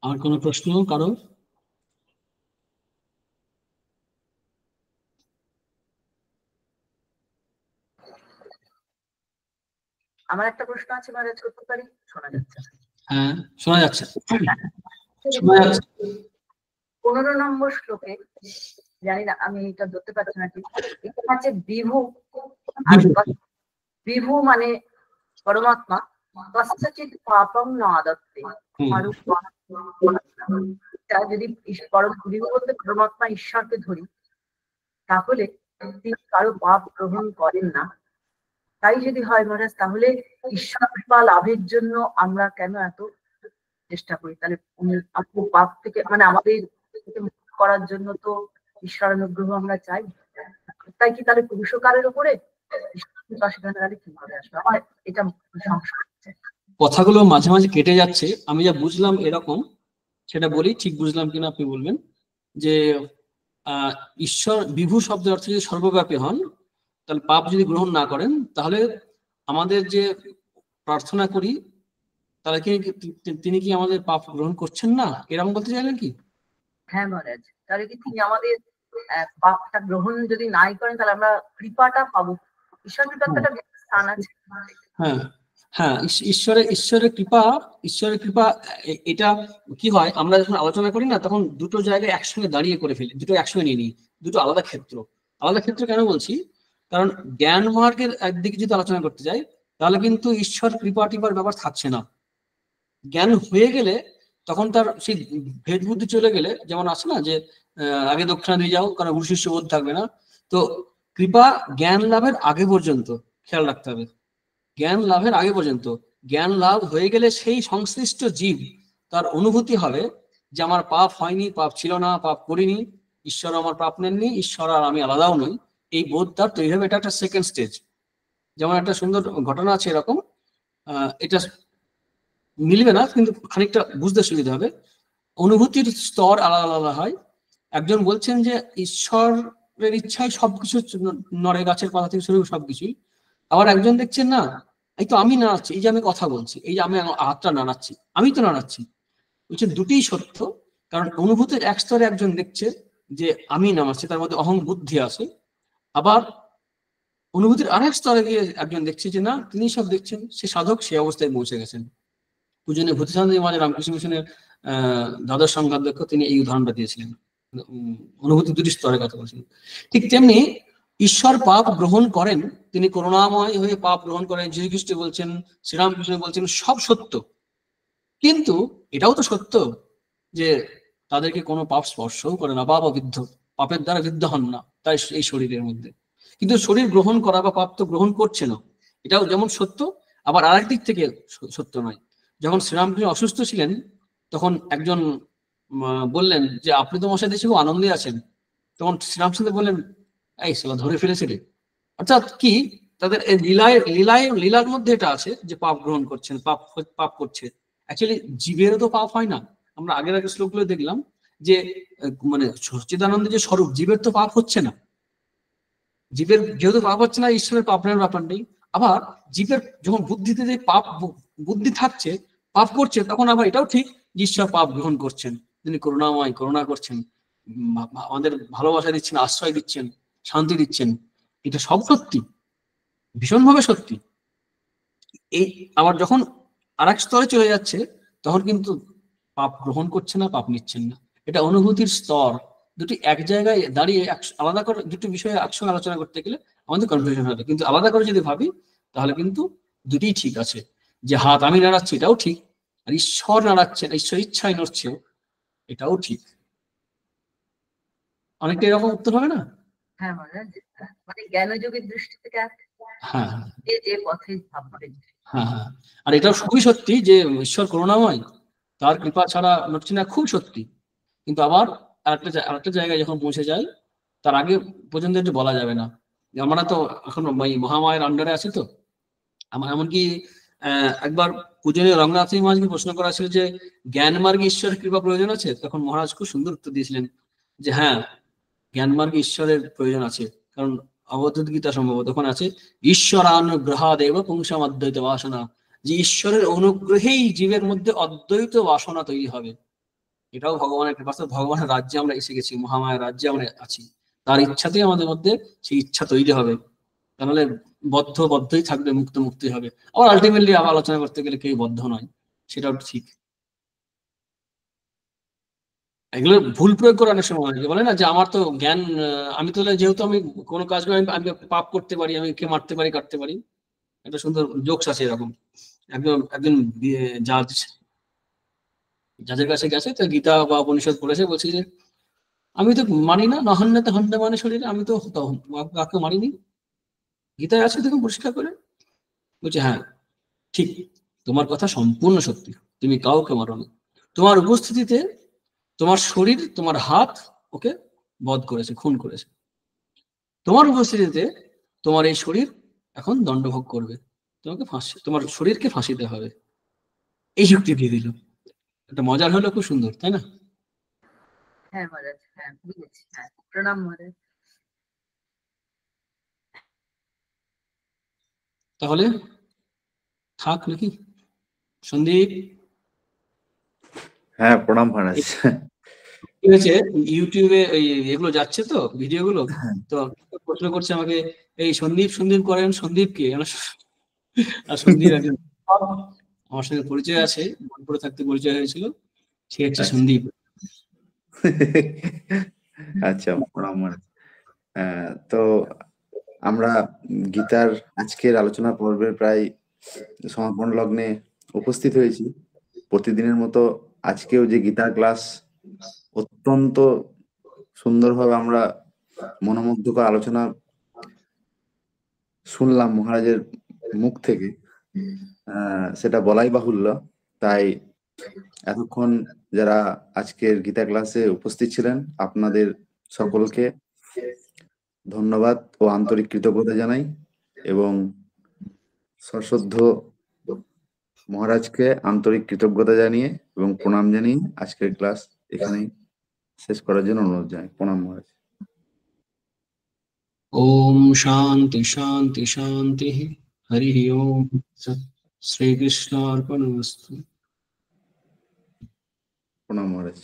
S1: আর কোনো প্রশ্ন কারো?
S4: আমার একটা প্রশ্ন আছে, মহারাজ, করতে পারি? শোনা যাচ্ছে?
S1: হ্যাঁ, শোনা যাচ্ছে, শোনা যাচ্ছে।
S4: 15 নম্বর শ্লোকে, জানি না, আমি এটা ধরতে পারছি না ঠিক, এখানে আছে বিভু, আর বিভু মানে পরমাত্মা, কস্যচিৎ পাপম ন আদত্তে। যদি বিভু বলতে পরমাত্মা ঈশ্বরকে ধরি, তাহলে তিনি কারো পাপ গ্রহণ করেন না। তাই যদি হয় মহারাজ, তাহলে ঈশ্বর কৃপা লাভের জন্য আমরা কেন এত চেষ্টা করি? তাহলে আপনি পাপ থেকে, মানে আমাদের থেকে মুক্ত করার জন্য তো ঈশ্বর অনুগ্রহ আমরা চাই, তাই কি তাহলে পুরুষকারের উপরে সেখানে তাহলে কি করে আসবে? আমার এটা সংশয় হচ্ছে।
S1: কথাগুলো মাঝে মাঝে কেটে যাচ্ছে, আমি যা বুঝলাম এরকম, সেটা বলি, ঠিক বুঝলাম কিনা আপনি বলবেন। যে ঈশ্বর বিভু শব্দের অর্থ যদি সর্বব্যাপী হন, তাহলে পাপ যদি গ্রহণ না করেন, তাহলে আমাদের যে প্রার্থনা করি, তাহলে তিনি কি আমাদের পাপ গ্রহণ করছেন না, এরকম বলতে চাইলেন কি?
S4: হ্যাঁ মহারাজ, তাহলে কি তিনি আমাদের পাপটা গ্রহণ যদি নাই করেন, তাহলে আমরা কৃপাটা পাবো? ঈশ্বর কৃপার একটা স্থান আছে।
S1: হ্যাঁ হ্যাঁ, ঈশ্বরের কৃপা এটা কি হয়, আমরা যখন আলোচনা করি না, তখন দুটো জায়গায় একসঙ্গে দাঁড়িয়ে করে ফেলি, দুটো একসঙ্গে নিয়ে নিই, দুটো আলাদা ক্ষেত্র। আলাদা ক্ষেত্র কেন বলছি? কারণ জ্ঞান মার্গের একদিকে যদি আলোচনা করতে যাই, তাহলে কিন্তু ঈশ্বর কৃপা টিপার ব্যাপার থাকছে না। জ্ঞান হয়ে গেলে তখন তার সেই ভেদ বুদ্ধি চলে গেলে, যেমন আছে না যে আগে দক্ষিণা দিয়ে যাও, কারণ গুরু শিষ্য বোধ থাকবে না। তো কৃপা জ্ঞান লাভের আগে পর্যন্ত খেয়াল রাখতে হবে, জ্ঞান লাভের আগে পর্যন্ত। জ্ঞান লাভ হয়ে গেলে সেই সংশ্লিষ্ট জীব তার অনুভূতি হবে যে আমার পাপ হয়নি, পাপ ছিল না, পাপ করিনি, ঈশ্বর আমার পাপ নেননি, ঈশ্বর আর আমি আলাদাও নই, এই বোধ তার তৈরি হবে। এটা একটা সেকেন্ড স্টেজ। যেমন একটা সুন্দর ঘটনা আছে এরকম, এটা মিলবে না কিন্তু খানিকটা বুঝতে সুবিধা হবে। অনুভূতির স্তর আলাদা আলাদা হয়। একজন বলছেন যে ঈশ্বরের ইচ্ছায় সবকিছু নড়ে, গাছের পাতা থেকে শুরু সবকিছুই। আবার একজন দেখছেন না, এই তো আমি নাড়াচ্ছি, এই যে আমি কথা বলছি, এই যে আমি হাতটা নাড়াচ্ছি, আমি তো নাড়াচ্ছি। বলছেন দুটিই সত্য, কারণ অনুভূতির এক স্তরে একজন দেখছে যে আমি নামাচ্ছি, তার মধ্যে অহং বুদ্ধি আছে। আবার অনুভূতির আরেক স্তরে গিয়ে একজন দেখছে যে না, তিনি সব দেখছেন, সে সাধক, সে অবস্থায় পৌঁছে গেছেন। পূজনীয় ভূতিচাঁদ মাঝে রামকৃষ্ণ মিশনের দ্বাদশ সংঘাধ্যক্ষ, তিনি এই উদাহরণটা দিয়েছিলেন, অনুভূতি দুটি স্তরের কথা বলছিলেন। ঠিক তেমনি ঈশ্বর পাপ গ্রহণ করেন, তিনি করুণাময় হয়ে পাপ গ্রহণ করেন, যীশুখ্রিস্ট বলছেন, শ্রীরামকৃষ্ণ বলছেন, সব সত্য। কিন্তু এটাও তো সত্য যে তাদেরকে কোনো পাপ স্পর্শও করে না, পাপ অবিদ্ধ, পাপের দ্বারা বিদ্ধ হন না তাই এই শরীরের মধ্যে। কিন্তু শরীর গ্রহণ করা বা পাপ তো গ্রহণ করছে না, এটাও যেমন সত্য, আবার আরেক দিক থেকে সত্য নয়। যখন শ্রীরামকৃষ্ণ অসুস্থ ছিলেন, তখন একজন বললেন যে আপনি তো মশাই দেশে খুব আনন্দে আছেন। তখন শ্রীরামকৃষ্ণ বললেন, এই সালা ধরে ফেলেছে রে। অর্থাৎ কি, তাদের লীলার মধ্যে এটা আছে যে পাপ গ্রহণ করছেন, পাপ করছে। অ্যাকচুয়ালি জীবেরও তো পাপ হয় না। আমরা আগের শ্লোকগুলো দেখলাম যে মানে সচ্চিদানন্দ যে স্বরূপ, জীবের তো পাপ হচ্ছে না। জীবের যেহেতু পাপ হচ্ছে না, ঈশ্বরের পাপ নেওয়ার ব্যাপার নেই। আবার জীবের যখন বুদ্ধিতে যে পাপ বুদ্ধি থাকছে, পাপ করছে, তখন আবার এটাও ঠিক যে ঈশ্বর পাপ গ্রহণ করছেন, তিনি করুণাময়, করুণা করছেন, আমাদের ভালোবাসা দিচ্ছেন, আশ্রয় দিচ্ছেন, শান্তি দিচ্ছেন। এটা সব সত্যি, ভীষণভাবে সত্যি। এই আবার যখন আর এক স্তরে চলে যাচ্ছে, তখন কিন্তু পাপ গ্রহণ করছে না, পাপ নিচ্ছেন না। এটা অনুভূতির স্তর দুটি এক জায়গায় দাঁড়িয়ে আলাদা করে দুটি বিষয়ে একসঙ্গে আলোচনা করতে গেলে আমাদের কনফিউশন হবে। কিন্তু আলাদা করে যদি ভাবি, তাহলে কিন্তু দুটিই ঠিক আছে। যে হাত আমি নাড়াচ্ছি, এটাও ঠিক, আর ঈশ্বর নাড়াচ্ছেন, ঈশ্বর ইচ্ছায় নড়ছে, এটাও ঠিক। অনেকটা এরকম উত্তর হবে না?
S4: হ্যাঁ মহারাজ, মানে জ্ঞানযোগের দৃষ্টি থেকে
S1: হ্যাঁ
S4: যে পথে ভাববে।
S1: হ্যাঁ হ্যাঁ, আর এটাও খুবই সত্যি যে ঈশ্বর করুণাময়, তার কৃপা ছাড়া নড়ছে না, খুব সত্যি। কিন্তু আবার আরেকটা জায়গায় যখন পৌঁছে যায়, তার আগে পর্যন্ত এটা বলা যাবে না। আমরা তো এখন মহামায়ের আন্ডারে আছি। তো আমার এমনকি একবার পূজনীয় রঙ্গনাথ মহারাজকে প্রশ্ন করা ছিল যে জ্ঞান মার্গে ঈশ্বরের কৃপা প্রয়োজন আছে, তখন মহারাজ খুব সুন্দর উত্তর দিয়েছিলেন যে হ্যাঁ, জ্ঞান মার্গে ঈশ্বরের প্রয়োজন আছে। কারণ অবধূত গীতা সম্ভবত ওখানে আছে, ঈশ্বরানুগ্রহাদেব পুংসাম অদ্বৈত বাসনা, যে ঈশ্বরের অনুগ্রহেই জীবের মধ্যে অদ্বৈত বাসনা তৈরি হবে। এটাও ভগবানের কৃপা, ভগবানের রাজ্যে আমরা এসে গেছি, মহামায়ার রাজ্যে আমরা আছি, তার ইচ্ছাতেই আমাদের মধ্যে সেই ইচ্ছা তৈরি হবে, তাহলে বদ্ধই থাকবে, মুক্তই হবে। আবার আলটিমেটলি আবার আলোচনা করতে গেলে কেউ বদ্ধ নয়, সেটাও ঠিক। এগুলো ভুল প্রয়োগ করে অনেক সময় বলে না যে আমার তো জ্ঞান, আমি তো যেহেতু আমি কোনো কাজ করে আমি পাপ করতে পারি, আমি কে মারতে পারি, কাটতে পারি, একটা সুন্দর জোকস আছে এরকম। একজন জাজ যাদের কাছে গেছে, তো গীতা বা উপনিষদ পড়েছে, বলছে যে আমি তো মানি না, নহন্যতে হন্যা মানে শরীরে, আমি তো কাউকে মারিনি, গীতায় আছে দেখুন পরিষ্কার করে। বলছে হ্যাঁ ঠিক, তোমার কথা সম্পূর্ণ সত্যি, তুমি কাউকে মারোনি, তোমার উপস্থিতিতে তোমার শরীর, তোমার হাত ওকে বধ করেছে, খুন করেছে, তোমার উপস্থিতিতে তোমার এই শরীর এখন দণ্ডভোগ করবে, তোমাকে ফাঁসি, তোমার শরীরকে ফাঁসিতে হবে। এই যুক্তি দিয়ে দিল, একটা মজার হলো, খুব সুন্দর, তাই না?
S4: হ্যাঁ মহারাজ, হ্যাঁ বুঝেছি, হ্যাঁ প্রণাম মহারাজ।
S1: তাহলে থাক নাকি সন্দীপ?
S2: হ্যাঁ, প্রণাম মহারাজ।
S1: কি হয়েছে, ইউটিউবে ওই এগুলো যাচ্ছে তো ভিডিওগুলো, তো প্রশ্ন করছে আমাকে, এই সন্দীপ করেন, সন্দীপ কে? আর সন্দীপ একজন আমার সঙ্গে পরিচয় আছে, বোলপুরে থাকতে পরিচয় হয়েছিল, সে হচ্ছে সন্দীপ।
S2: আচ্ছা, প্রণাম মহারাজ। তো আমরা গীতার আজকের আলোচনা পর্বের প্রায় সমাপন লগ্নে উপস্থিত হয়েছি। প্রতিদিনের মতো আজকেও যে গীতার ক্লাস অত্যন্ত সুন্দরভাবে আমরা মনোমুগ্ধকর আলোচনা শুনলাম মহারাজের মুখ থেকে, সেটা বলাই বাহুল্য। তাই এতক্ষণ যারা আজকের গীতা ক্লাসে উপস্থিত ছিলেন, আপনাদের সকলকে ধন্যবাদ ও আন্তরিক কৃতজ্ঞতা জানাই, এবং সশ্রদ্ধ মহারাজকে আন্তরিক কৃতজ্ঞতা জানিয়ে এবং প্রণাম জানিয়ে আজকের ক্লাস এখানেই শেষ করার জন্য অনুরোধ জানাই। প্রণাম মহারাজ।
S1: ওম শান্তি শান্তি শান্তি, হরি ওম। শ্রীকৃষ্ণ অর্পণমস্তু।
S2: প্রণাম মহারাজ।